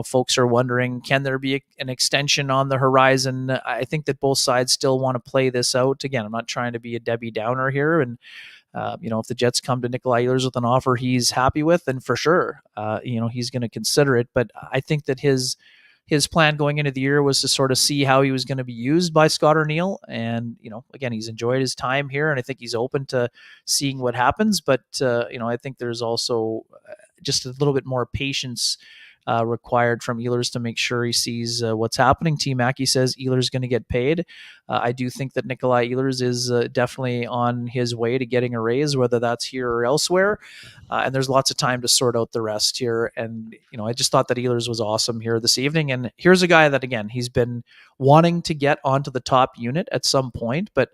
folks are wondering, can there be an extension on the horizon? I think that both sides still want to play this out. Again, I'm not trying to be a Debbie Downer here, and if the Jets come to Nikolai Ehlers with an offer he's happy with, then for sure, he's going to consider it. But I think that his plan going into the year was to sort of see how he was going to be used by Scott O'Neill. And, again, he's enjoyed his time here, and I think he's open to seeing what happens. But, I think there's also just a little bit more patience required from Ehlers to make sure he sees what's happening. T. Mackey says Ehlers is going to get paid. I do think that Nikolai Ehlers is definitely on his way to getting a raise, whether that's here or elsewhere. And there's lots of time to sort out the rest here. And, I just thought that Ehlers was awesome here this evening. And here's a guy that, again, he's been wanting to get onto the top unit at some point. But,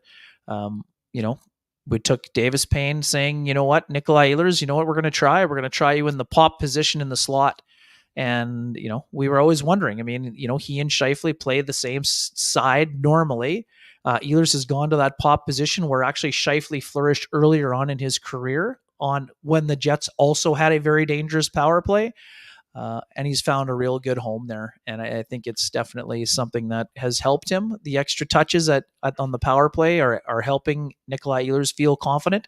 we took Davis Payne saying, Nikolai Ehlers, we're going to try. We're going to try you in the pop position in the slot. And, we were always wondering, he and Scheifele play the same side normally. Ehlers has gone to that pop position where actually Scheifele flourished earlier on in his career on when the Jets also had a very dangerous power play. And he's found a real good home there. And I think it's definitely something that has helped him. The extra touches on the power play are helping Nikolai Ehlers feel confident.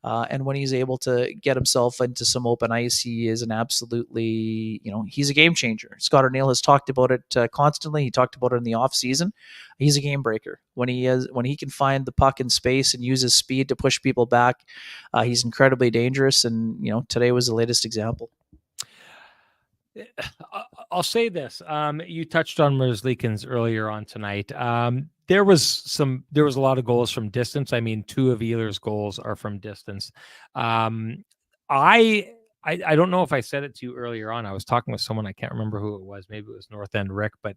And when he's able to get himself into some open ice, he is an absolutely, he's a game changer. Scott Arniel has talked about it constantly. He talked about it in the offseason. He's a game breaker. When he can find the puck in space and use his speed to push people back, he's incredibly dangerous. And, today was the latest example. I'll say this. You touched on Merzlikins earlier on tonight. There was a lot of goals from distance. I mean, 2 of Ehlers' goals are from distance. I don't know if I said it to you earlier on. I was talking with someone, I can't remember who it was. Maybe it was North End Rick, but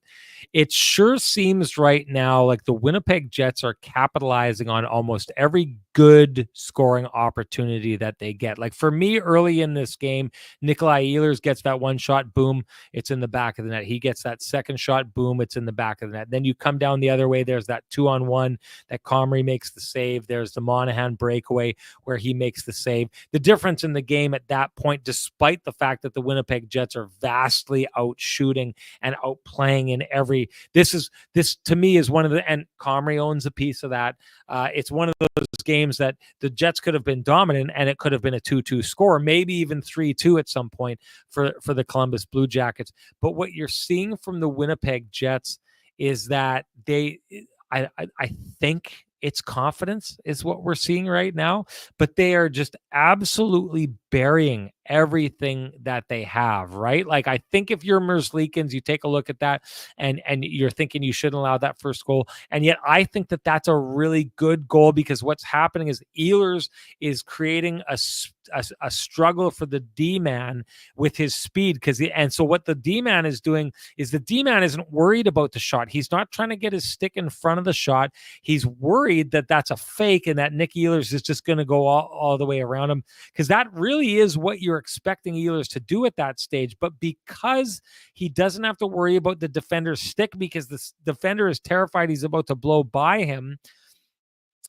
it sure seems right now like the Winnipeg Jets are capitalizing on almost every good scoring opportunity that they get. Like for me, early in this game, Nikolai Ehlers gets that one shot, boom, it's in the back of the net. He gets that second shot, boom, it's in the back of the net. Then you come down the other way, there's that 2-on-1 that Comrie makes the save. There's the Monahan breakaway where he makes the save. The difference in the game at that point, despite the fact that the Winnipeg Jets are vastly out shooting and outplaying in every, this to me is one of the, and Comrie owns a piece of that. It's one of those games that the Jets could have been dominant and it could have been a 2-2 score, maybe even 3-2 at some point for the Columbus Blue Jackets. But what you're seeing from the Winnipeg Jets is that I think it's confidence is what we're seeing right now, but they are just absolutely burying everything that they have, right? Like, I think if you're Merzlikins, you take a look at that and you're thinking you shouldn't allow that first goal. And yet I think that that's a really good goal, because what's happening is Ehlers is creating a struggle for the D-man with his speed. And so what the D-man is doing is the D-man isn't worried about the shot. He's not trying to get his stick in front of the shot. He's worried that that's a fake and that Nick Ehlers is just going to go all the way around him, because that really is what you're expecting Ehlers to do at that stage. But because he doesn't have to worry about the defender's stick, because the defender is terrified he's about to blow by him,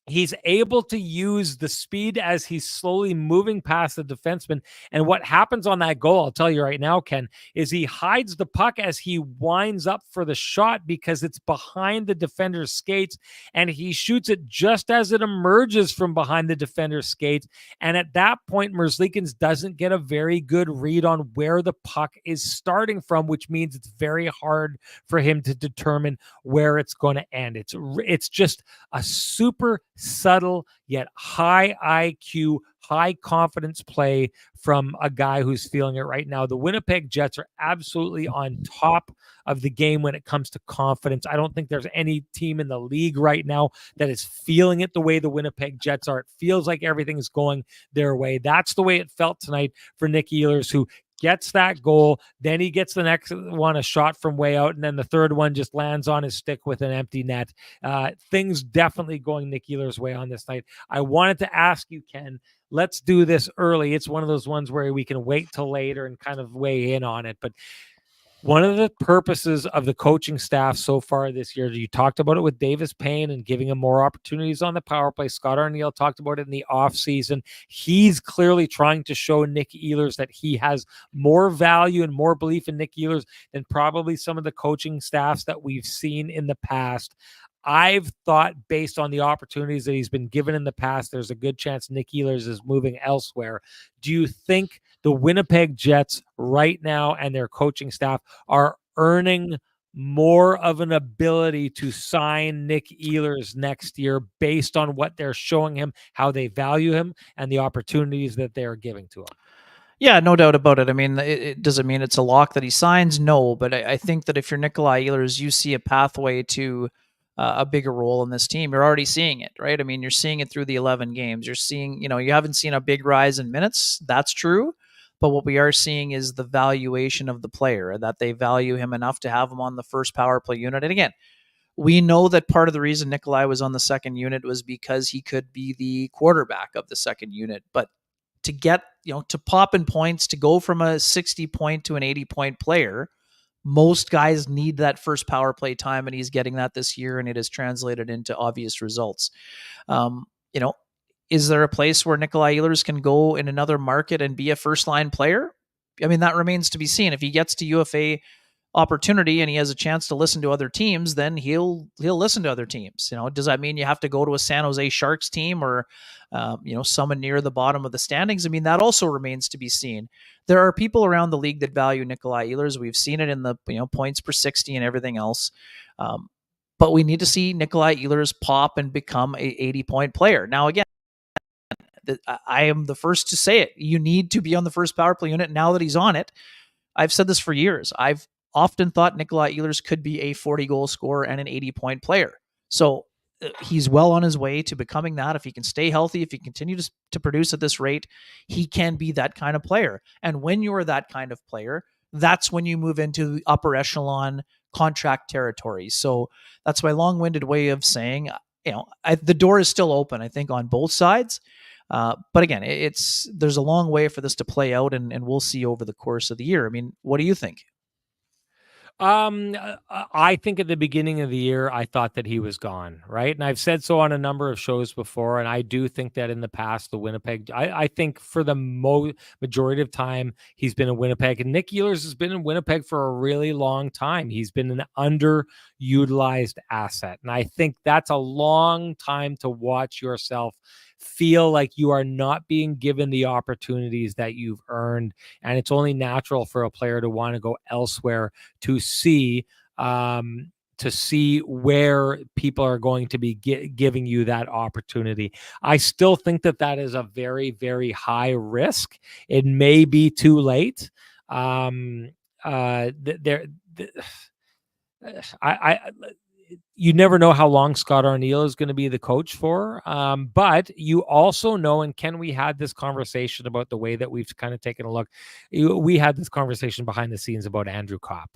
he's able to use the speed as he's slowly moving past the defenseman. And what happens on that goal, I'll tell you right now, Ken, is he hides the puck as he winds up for the shot because it's behind the defender's skates, and he shoots it just as it emerges from behind the defender's skates. And at that point, Merzlikins doesn't get a very good read on where the puck is starting from, which means it's very hard for him to determine where it's going to end. It's just a super subtle yet high IQ, high confidence play from a guy who's feeling it right now. The Winnipeg Jets are absolutely on top of the game when it comes to confidence. I don't think there's any team in the league right now that is feeling it the way the Winnipeg Jets are. It feels like everything's going their way. That's the way it felt tonight for Nick Ehlers, who gets that goal, then he gets the next one, a shot from way out, and then the third one just lands on his stick with an empty net. Things definitely going Nick Ehlers' way on this night. I wanted to ask you, Ken, let's do this early. It's one of those ones where we can wait till later and kind of weigh in on it, but one of the purposes of the coaching staff so far this year, you talked about it with Davis Payne and giving him more opportunities on the power play. Scott Arniel talked about it in the offseason. He's clearly trying to show Nick Ehlers that he has more value and more belief in Nick Ehlers than probably some of the coaching staffs that we've seen in the past. I've thought, based on the opportunities that he's been given in the past, there's a good chance Nick Ehlers is moving elsewhere. Do you think the Winnipeg Jets right now and their coaching staff are earning more of an ability to sign Nick Ehlers next year based on what they're showing him, how they value him, and the opportunities that they're giving to him? Yeah, no doubt about it. I mean, it doesn't mean it's a lock that he signs, no, but I think that if you're Nikolai Ehlers, you see a pathway to a bigger role in this team. You're already seeing it, right? I mean, you're seeing it through the 11 games. You're seeing, you haven't seen a big rise in minutes. That's true. But what we are seeing is the valuation of the player, that they value him enough to have him on the first power play unit. And again, we know that part of the reason Nikolai was on the second unit was because he could be the quarterback of the second unit. But to get, to pop in points, to go from a 60 point to an 80 point player, most guys need that first power play time, and he's getting that this year, and it has translated into obvious results. Is there a place where Nikolai Ehlers can go in another market and be a first line player? I mean, that remains to be seen. If he gets to UFA opportunity and he has a chance to listen to other teams, then he'll listen to other teams. Does that mean you have to go to a San Jose Sharks team or someone near the bottom of the standings? I mean, that also remains to be seen. There are people around the league that value Nikolai Ehlers. We've seen it in the points per 60 and everything else. But we need to see Nikolai Ehlers pop and become a 80-point player. Now, again, I am the first to say it. You need to be on the first power play unit. Now that he's on it, I've said this for years. I've often thought Nikolai Ehlers could be a 40-goal scorer and an 80-point player. So he's well on his way to becoming that. If he can stay healthy, if he continues to produce at this rate, he can be that kind of player. And when you're that kind of player, that's when you move into the upper echelon contract territory. So that's my long-winded way of saying, the door is still open, I think, on both sides. But again, there's a long way for this to play out, and we'll see over the course of the year. I mean, what do you think? I think at the beginning of the year, I thought that he was gone, right? And I've said so on a number of shows before, and I do think that in the past, the Winnipeg, I think for the majority of time, he's been in Winnipeg, and Nick Ehlers has been in Winnipeg for a really long time. He's been an underutilized asset, and I think that's a long time to watch yourself feel like you are not being given the opportunities that you've earned, and it's only natural for a player to want to go elsewhere to see where people are going to be giving you that opportunity. I still think that is a very, very high risk. It may be too late. You never know how long Scott Arniel is going to be the coach for. But you also know, and Ken, we had this conversation about the way that we've kind of taken a look. We had this conversation behind the scenes about Andrew Kopp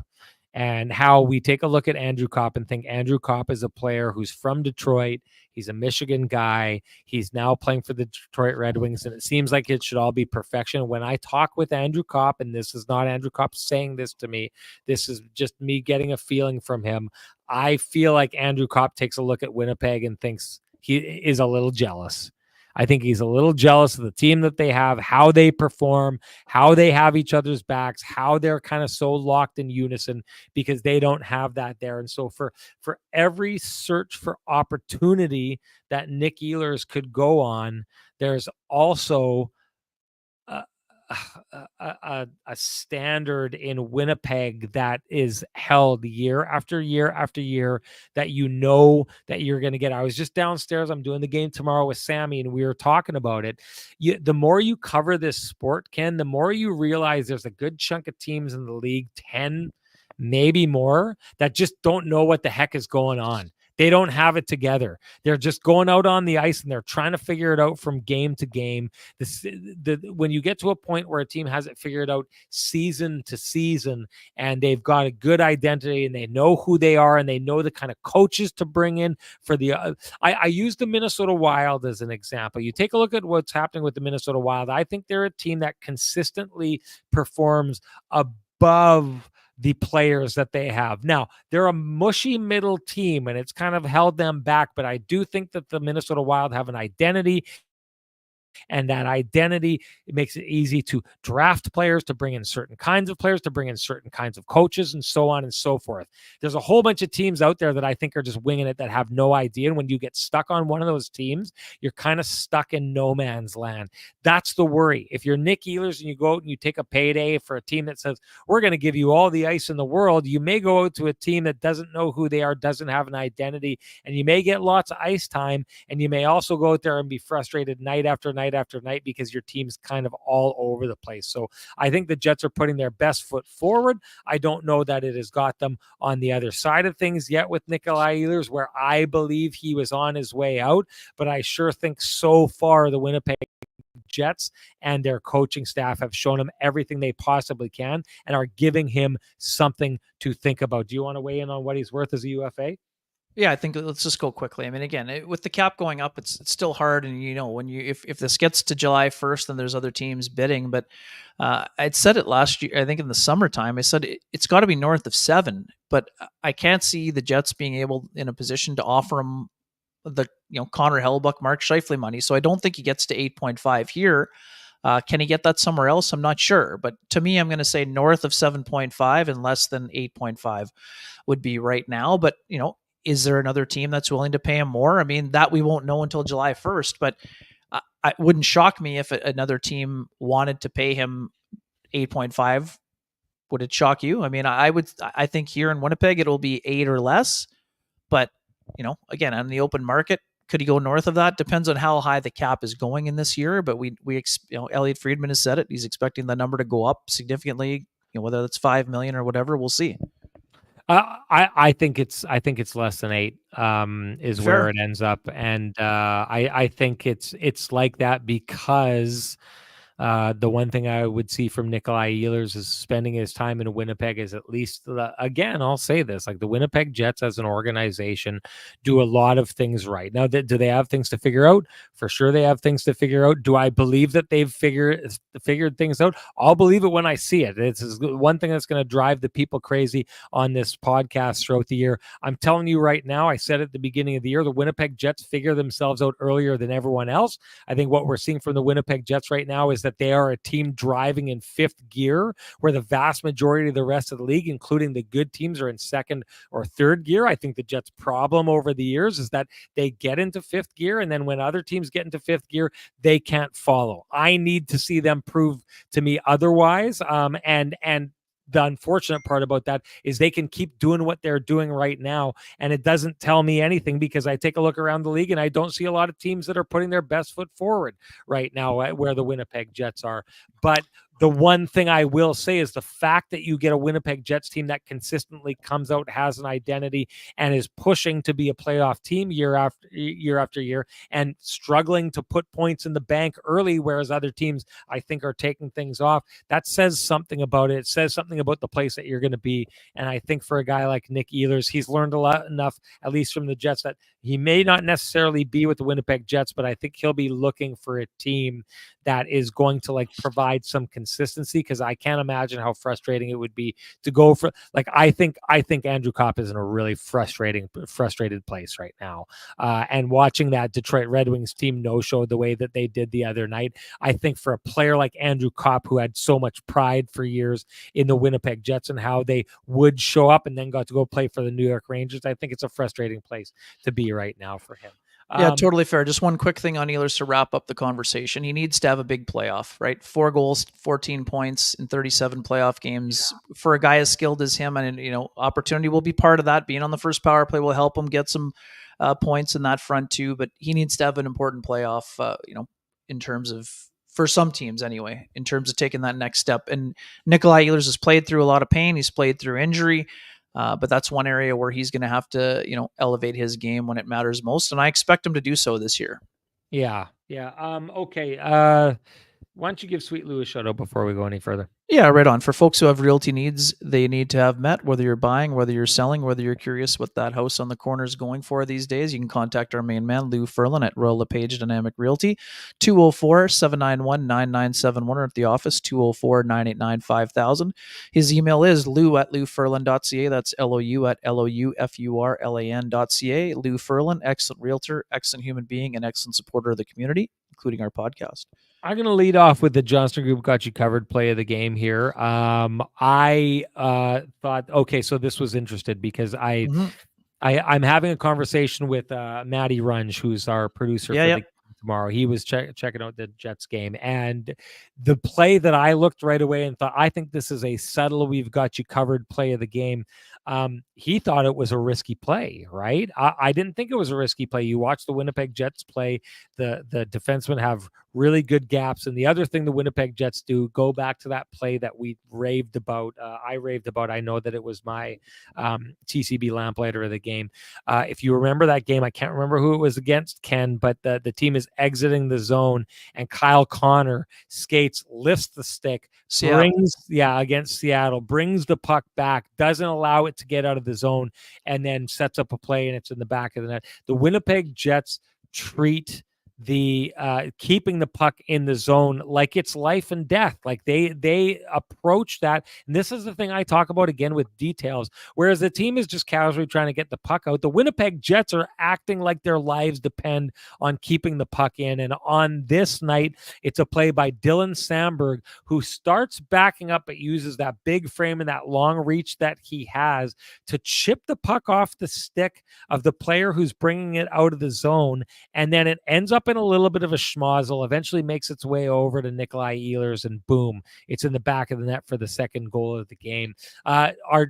and how we take a look at Andrew Kopp and think Andrew Kopp is a player who's from Detroit. He's a Michigan guy. He's now playing for the Detroit Red Wings, and it seems like it should all be perfection. When I talk with Andrew Kopp, and this is not Andrew Kopp saying this to me, this is just me getting a feeling from him. I feel like Andrew Kopp takes a look at Winnipeg and thinks he is a little jealous. I think he's a little jealous of the team that they have, how they perform, how they have each other's backs, how they're kind of so locked in unison because they don't have that there. And so for every search for opportunity that Nick Ehlers could go on, there's also a standard in Winnipeg that is held year after year after year that you know that you're going to get. I was just downstairs. I'm doing the game tomorrow with Sammy, and we were talking about it. The more you cover this sport, Ken, the more you realize there's a good chunk of teams in the league, 10, maybe more, that just don't know what the heck is going on. They don't have it together. They're just going out on the ice and they're trying to figure it out from game to game. When you get to a point where a team has it figured out season to season and they've got a good identity and they know who they are and they know the kind of coaches to bring in for the I use the Minnesota Wild as an example. You take a look at what's happening with the Minnesota Wild. I think they're a team that consistently performs above the players that they have. Now, they're a mushy middle team, and it's kind of held them back, but I do think that the Minnesota Wild have an identity, and that identity, it makes it easy to draft players, to bring in certain kinds of players, to bring in certain kinds of coaches, and so on and so forth. There's a whole bunch of teams out there that I think are just winging it that have no idea. And when you get stuck on one of those teams, you're kind of stuck in no man's land. That's the worry. If you're Nick Ehlers and you go out and you take a payday for a team that says, we're going to give you all the ice in the world, you may go out to a team that doesn't know who they are, doesn't have an identity, and you may get lots of ice time, and you may also go out there and be frustrated night after night after night because your team's kind of all over the place. So I think the Jets are putting their best foot forward. I don't know that it has got them on the other side of things yet with Nikolai Ehlers, where I believe he was on his way out, but I sure think so far the Winnipeg Jets and their coaching staff have shown him everything they possibly can and are giving him something to think about. Do you want to weigh in on what he's worth as a UFA? Yeah, I think let's just go quickly. I mean, again, with the cap going up, it's still hard, and when if this gets to July 1st, then there's other teams bidding. But I'd said it last year. I think in the summertime, I said it's got to be north of 7. But I can't see the Jets being able in a position to offer him the Connor Hellebuyck, Mark Scheifele money. So I don't think he gets to 8.5 here. Can he get that somewhere else? I'm not sure. But to me, I'm going to say north of 7.5 and less than 8.5 would be right now. But, is there another team that's willing to pay him more? I mean, that we won't know until July 1st. But it wouldn't shock me if another team wanted to pay him 8.5. Would it shock you? I mean, I think here in Winnipeg, it'll be 8 or less. But, again, on the open market, could he go north of that? Depends on how high the cap is going in this year. But Elliot Friedman has said it. He's expecting the number to go up significantly. Whether that's 5 million or whatever, we'll see. I think it's less than 8 is Fair. where it ends up, and I think it's like that because the one thing I would see from Nikolai Ehlers is spending his time in Winnipeg is at least, again, I'll say this, like the Winnipeg Jets as an organization do a lot of things right. Now, do they have things to figure out? For sure they have things to figure out. Do I believe that they've figured things out? I'll believe it when I see it. It's one thing that's going to drive the people crazy on this podcast throughout the year. I'm telling you right now, I said at the beginning of the year, the Winnipeg Jets figure themselves out earlier than everyone else. I think what we're seeing from the Winnipeg Jets right now is that they are a team driving in 5th gear, where the vast majority of the rest of the league, including the good teams, are in 2nd or 3rd gear. I think the Jets' problem over the years is that they get into 5th gear, and then when other teams get into 5th gear, they can't follow. I need to see them prove to me otherwise. And the unfortunate part about that is they can keep doing what they're doing right now, and it doesn't tell me anything because I take a look around the league and I don't see a lot of teams that are putting their best foot forward right now where the Winnipeg Jets are. But the one thing I will say is the fact that you get a Winnipeg Jets team that consistently comes out, has an identity, and is pushing to be a playoff team year after year, and struggling to put points in the bank early, whereas other teams, I think, are taking things off. That says something about it. It says something about the place that you're going to be. And I think for a guy like Nick Ehlers, he's learned enough, at least from the Jets, that he may not necessarily be with the Winnipeg Jets, but I think he'll be looking for a team that is going to provide some consistency, because I can't imagine how frustrating it would be to go for, I think Andrew Kopp is in a really frustrated place right now. And watching that Detroit Red Wings team no-show the way that they did the other night, I think for a player like Andrew Kopp, who had so much pride for years in the Winnipeg Jets and how they would show up and then got to go play for the New York Rangers, I think it's a frustrating place to be right now for him. Yeah, totally fair. Just one quick thing on Ehlers to wrap up the conversation. He needs to have a big playoff, right? 4 goals, 14 points in 37 playoff games. Yeah. For a guy as skilled as him, and opportunity will be part of that. Being on the first power play will help him get some points in that front too. But he needs to have an important playoff, in terms of, for some teams anyway, in terms of taking that next step. And Nikolai Ehlers has played through a lot of pain. He's played through injury. But that's one area where he's going to have to, elevate his game when it matters most. And I expect him to do so this year. Yeah. Okay. Why don't you give Sweet Lou a shout out before we go any further? Yeah, right on. For folks who have realty needs, they need to have met, whether you're buying, whether you're selling, whether you're curious what that house on the corner is going for these days, you can contact our main man, Lou Ferlin at Royal LePage Dynamic Realty, 204-791-9971, or at the office, 204-989-5000. His email is lou@louferlin.ca. That's LOU@LOUFURLAN.ca. Lou Ferlin, excellent realtor, excellent human being, and excellent supporter of the community, including our podcast. I'm going to lead off with the Johnston Group got you covered play of the game here. I thought, okay, so this was interested because I'm having a conversation with Matty Runge, who's our producer for the game tomorrow. He was checking out the Jets game, and the play that I looked right away and thought, I think this is a subtle, we've got you covered play of the game. He thought it was a risky play, right? I didn't think it was a risky play. You watch the Winnipeg Jets play, the defensemen have really good gaps. And the other thing the Winnipeg Jets do, go back to that play that we raved about. I raved about. I know that it was my TCB lamplighter of the game. If you remember that game, I can't remember who it was against, Ken, but the team is exiting the zone, and Kyle Connor skates, lifts the stick, against Seattle, brings the puck back, doesn't allow it to get out of the zone, and then sets up a play, and it's in the back of the net. The Winnipeg Jets treat the keeping the puck in the zone like it's life and death. Like they approach that. And this is the thing I talk about again with details. Whereas the team is just casually trying to get the puck out, the Winnipeg Jets are acting like their lives depend on keeping the puck in. And on this night, it's a play by Dylan Samberg, who starts backing up but uses that big frame and that long reach that he has to chip the puck off the stick of the player who's bringing it out of the zone. And then it ends up in a little bit of a schmozzle, eventually makes its way over to Nikolai Ehlers, and boom, it's in the back of the net for the second goal of the game.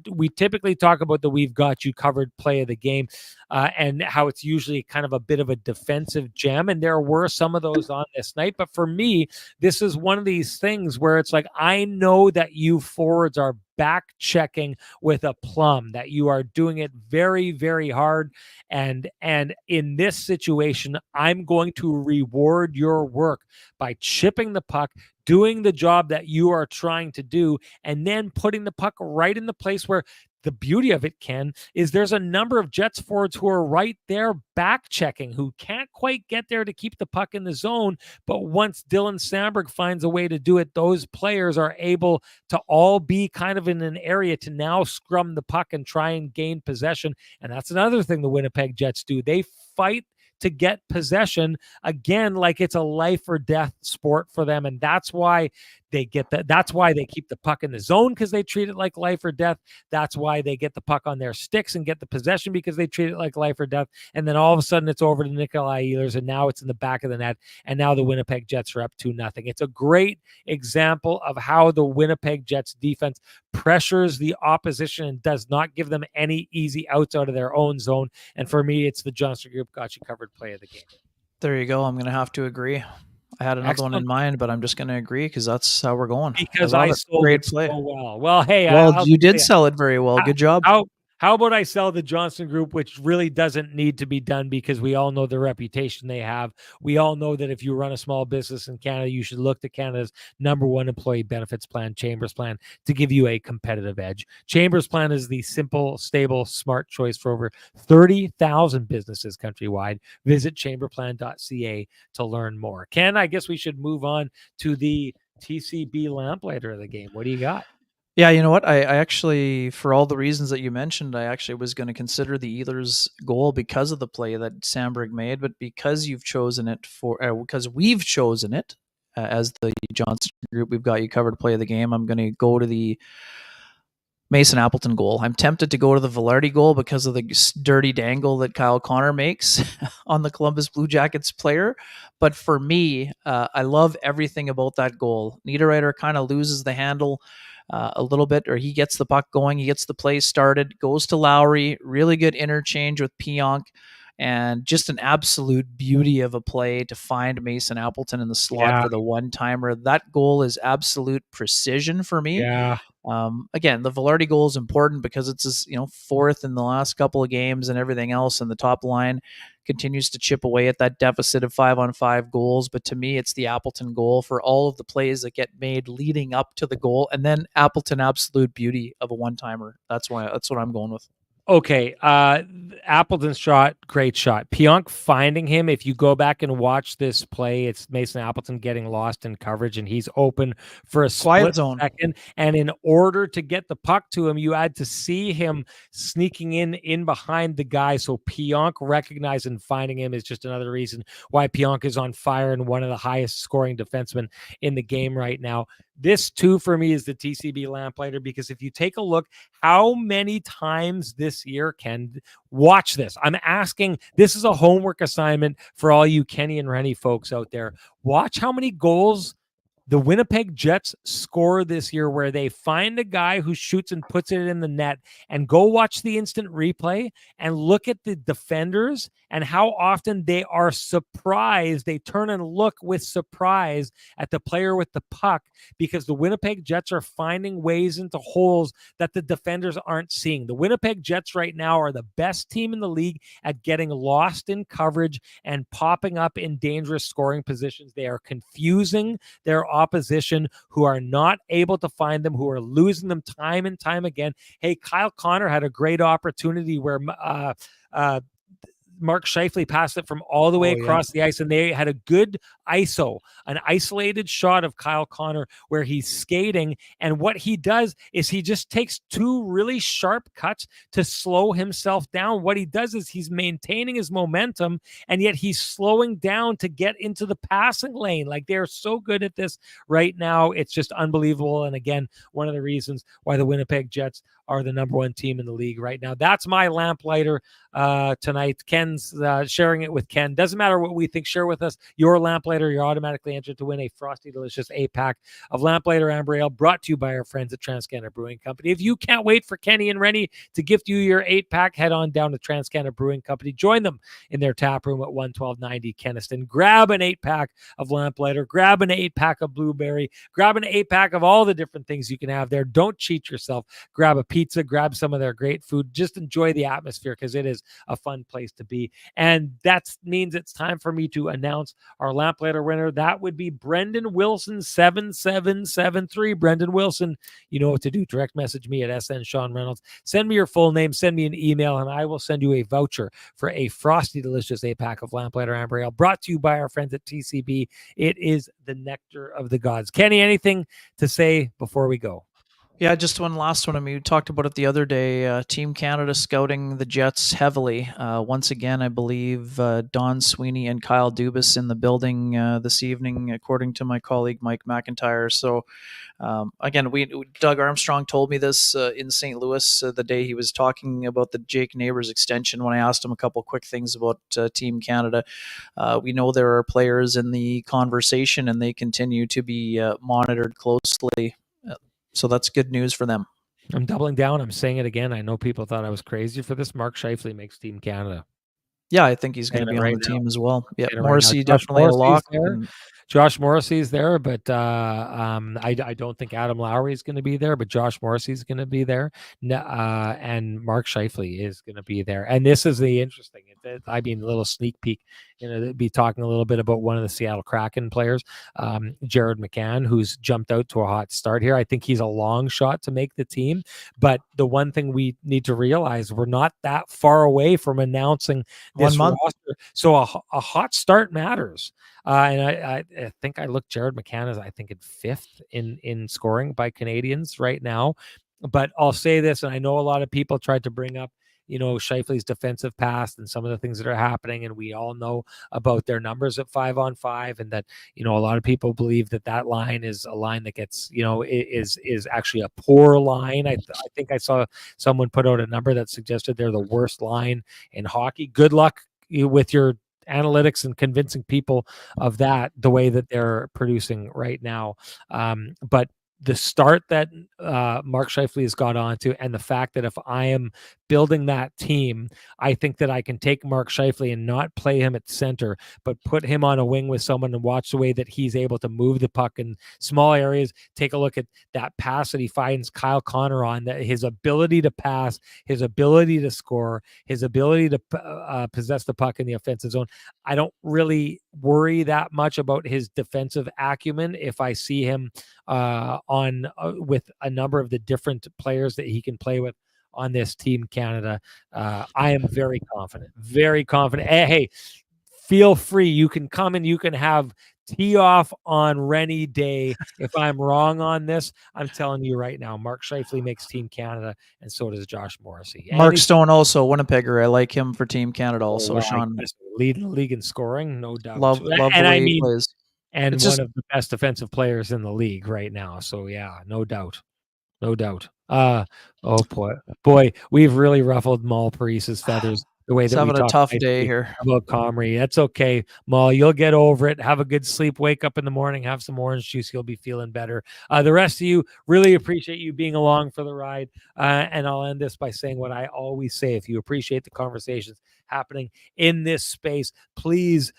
We typically talk about the "we've got you covered" play of the game, and how it's usually kind of a bit of a defensive gem, and there were some of those on this night. But for me, this is one of these things where it's like, I know that you forwards are back checking with a plum, that you are doing it very, very hard. And in this situation, I'm going to reward your work by chipping the puck, doing the job that you are trying to do, and then putting the puck right in the place where the beauty of it, Ken, is there's a number of Jets forwards who are right there back checking, who can't quite get there to keep the puck in the zone. But once Dylan Samberg finds a way to do it, those players are able to all be kind of in an area to now scrum the puck and try and gain possession. And that's another thing the Winnipeg Jets do. They fight to get possession, again, like it's a life or death sport for them. And that's why they get that. That's why they keep the puck in the zone, because they treat it like life or death. That's why they get the puck on their sticks and get the possession, because they treat it like life or death. And then all of a sudden it's over to Nikolai Ehlers, and now it's in the back of the net. And now the Winnipeg Jets are up 2-0. It's a great example of how the Winnipeg Jets defense pressures the opposition and does not give them any easy outs out of their own zone. And for me, it's the Johnston Group got you covered play of the game. There you go. I'm going to have to agree. I had another one in mind, but I'm just going to agree because that's how we're going. Because I sold Great it play. so well. Well, hey, you did sell it very well. Good job. How about I sell the Johnston Group, which really doesn't need to be done, because we all know the reputation they have. We all know that if you run a small business in Canada, you should look to Canada's #1 employee benefits plan, Chambers Plan, to give you a competitive edge. Chambers Plan is the simple, stable, smart choice for over 30,000 businesses countrywide. Visit chamberplan.ca to learn more. Ken, I guess we should move on to the TCB lamplighter of the game. What do you got? Yeah, you know what? I actually, for all the reasons that you mentioned, I actually was going to consider the Ehlers goal because of the play that Samberg made, but because you've chosen it because we've chosen it as the Johnston Group, we've got you covered play of the game. I'm going to go to the Mason Appleton goal. I'm tempted to go to the Velarde goal because of the dirty dangle that Kyle Connor makes on the Columbus Blue Jackets player. But for me, I love everything about that goal. Niederreiter kind of loses the handle a little bit, or he gets the puck going, he gets the play started, goes to Lowry, really good interchange with Pionk, and just an absolute beauty of a play to find Mason Appleton in the slot for the one-timer. That goal is absolute precision for me. Yeah. Again, the Velarde goal is important because it's his, fourth in the last couple of games and everything else, and the top line continues to chip away at that deficit of 5-on-5 goals. But to me, it's the Appleton goal for all of the plays that get made leading up to the goal, and then Appleton, absolute beauty of a one-timer. That's what I'm going with. Okay, Appleton's shot, great shot. Pionk finding him. If you go back and watch this play, it's Mason Appleton getting lost in coverage, and he's open for a split second. And in order to get the puck to him, you had to see him sneaking in behind the guy. So Pionk recognizing and finding him is just another reason why Pionk is on fire and one of the highest scoring defensemen in the game right now. This, too, for me, is the TCB lamplighter, because if you take a look how many times this year, Ken, watch this. I'm asking, this is a homework assignment for all you Kenny and Renny folks out there. Watch how many goals the Winnipeg Jets score this year where they find a guy who shoots and puts it in the net, and go watch the instant replay and look at the defenders and how often they are surprised. They turn and look with surprise at the player with the puck, because the Winnipeg Jets are finding ways into holes that the defenders aren't seeing. The Winnipeg Jets right now are the best team in the league at getting lost in coverage and popping up in dangerous scoring positions. They are confusing their opposition, who are not able to find them, who are losing them time and time again. Hey, Kyle Connor had a great opportunity where Mark Scheifele passed it from all the way across the ice, and they had a good ISO, an isolated shot of Kyle Connor where he's skating. And what he does is he just takes two really sharp cuts to slow himself down. What he does is he's maintaining his momentum, and yet he's slowing down to get into the passing lane. Like, they're so good at this right now. It's just unbelievable. And again, one of the reasons why the Winnipeg Jets are the number one team in the league right now. That's my lamplighter tonight. Ken's sharing it with Ken. Doesn't matter what we think. Share with us your lamplighter. You're automatically entered to win a frosty, delicious 8-pack of lamplighter amber ale, brought to you by our friends at TransCanada Brewing Company. If you can't wait for Kenny and Renny to gift you your 8-pack, head on down to TransCanada Brewing Company. Join them in their tap room at 11290 Kenniston. Grab an 8-pack of lamplighter. Grab an 8-pack of blueberry. Grab an 8-pack of all the different things you can have there. Don't cheat yourself. Grab a pizza. Grab some of their great food. Just enjoy the atmosphere, because it is a fun place to be. And that means it's time for me to announce our lamplighter winner. That would be Brendan Wilson 7773. Brendan Wilson, you know what to do. Direct message me at SN Sean Reynolds. Send me your full name, send me an email, and I will send you a voucher for a frosty, delicious 8-pack of lamplighter amber ale, brought to you by our friends at TCB. It is the nectar of the gods. Kenny, anything to say before we go? Yeah, just one last one. I mean, we talked about it the other day. Team Canada scouting the Jets heavily. Once again, I believe Don Sweeney and Kyle Dubas in the building this evening, according to my colleague Mike McIntyre. So, again, Doug Armstrong told me this in St. Louis the day he was talking about the Jake Neighbors extension. When I asked him a couple quick things about Team Canada, we know there are players in the conversation, and they continue to be monitored closely. So that's good news for them. I'm doubling down. I'm saying it again. I know people thought I was crazy for this. Mark Scheifele makes Team Canada. Yeah, I think he's going to be on the team as well. Yeah, Morrissey definitely a lock. Josh Morrissey's there, but I don't think Adam Lowry is going to be there, but Josh Morrissey's going to be there, and Mark Scheifele is going to be there. And this is the interesting. I mean, a little sneak peek. Be talking a little bit about one of the Seattle Kraken players, Jared McCann, who's jumped out to a hot start here. I think he's a long shot to make the team, but the one thing we need to realize, we're not that far away from announcing this roster. So a hot start matters. And I think I looked Jared McCann as, I think, in 5th in scoring by Canadians right now. But I'll say this, and I know a lot of people tried to bring up, Scheifele's defensive past and some of the things that are happening. And we all know about their numbers at 5-on-5, and that, a lot of people believe that line is a line that gets, is actually a poor line. I think I saw someone put out a number that suggested they're the worst line in hockey. Good luck with your analytics and convincing people of that, the way that they're producing right now. But the start that Mark Scheifele has got onto, and the fact that if I am building that team, I think that I can take Mark Scheifele and not play him at center, but put him on a wing with someone and watch the way that he's able to move the puck in small areas. Take a look at that pass that he finds Kyle Connor on, that his ability to pass, his ability to score, his ability to possess the puck in the offensive zone. I don't really worry that much about his defensive acumen if I see him with a number of the different players that he can play with on this Team Canada. I am very confident. Hey, feel free. You can come and you can have tee off on Renny Day. If I'm wrong on this, I'm telling you right now, Mark Scheifele makes Team Canada, and so does Josh Morrissey. Mark Stone, also Winnipegger. I like him for Team Canada also, Sean. Leading the league in scoring, no doubt. Love the way he plays. And it's one of the best defensive players in the league right now. So yeah, no doubt. Oh boy, we've really ruffled Maul Parise's feathers the way that having a tough day here about Comrie. That's okay, Maul. You'll get over it. Have a good sleep. Wake up in the morning. Have some orange juice. You'll be feeling better. The rest of you, really appreciate you being along for the ride. And I'll end this by saying what I always say: if you appreciate the conversations happening in this space, please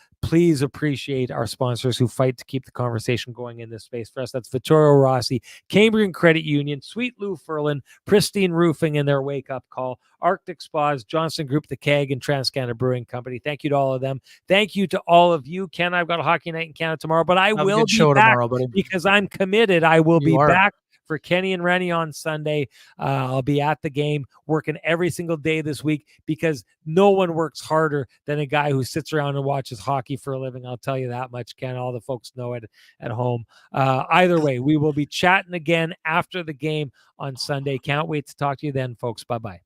appreciate our sponsors who fight to keep the conversation going in this space. For us, that's Vittorio Rossi, Cambrian Credit Union, Sweet Lou Ferlin, Pristine Roofing in their wake-up call, Arctic Spas, Johnson Group, The Keg, and TransCanada Brewing Company. Thank you to all of them. Thank you to all of you. Ken, I've got a hockey night in Canada tomorrow, but I will be back tomorrow, buddy, because I'm committed. I will be back for Kenny and Renny on Sunday. I'll be at the game working every single day this week because no one works harder than a guy who sits around and watches hockey for a living. I'll tell you that much, Ken. All the folks know it at home. Either way, we will be chatting again after the game on Sunday. Can't wait to talk to you then, folks. Bye-bye.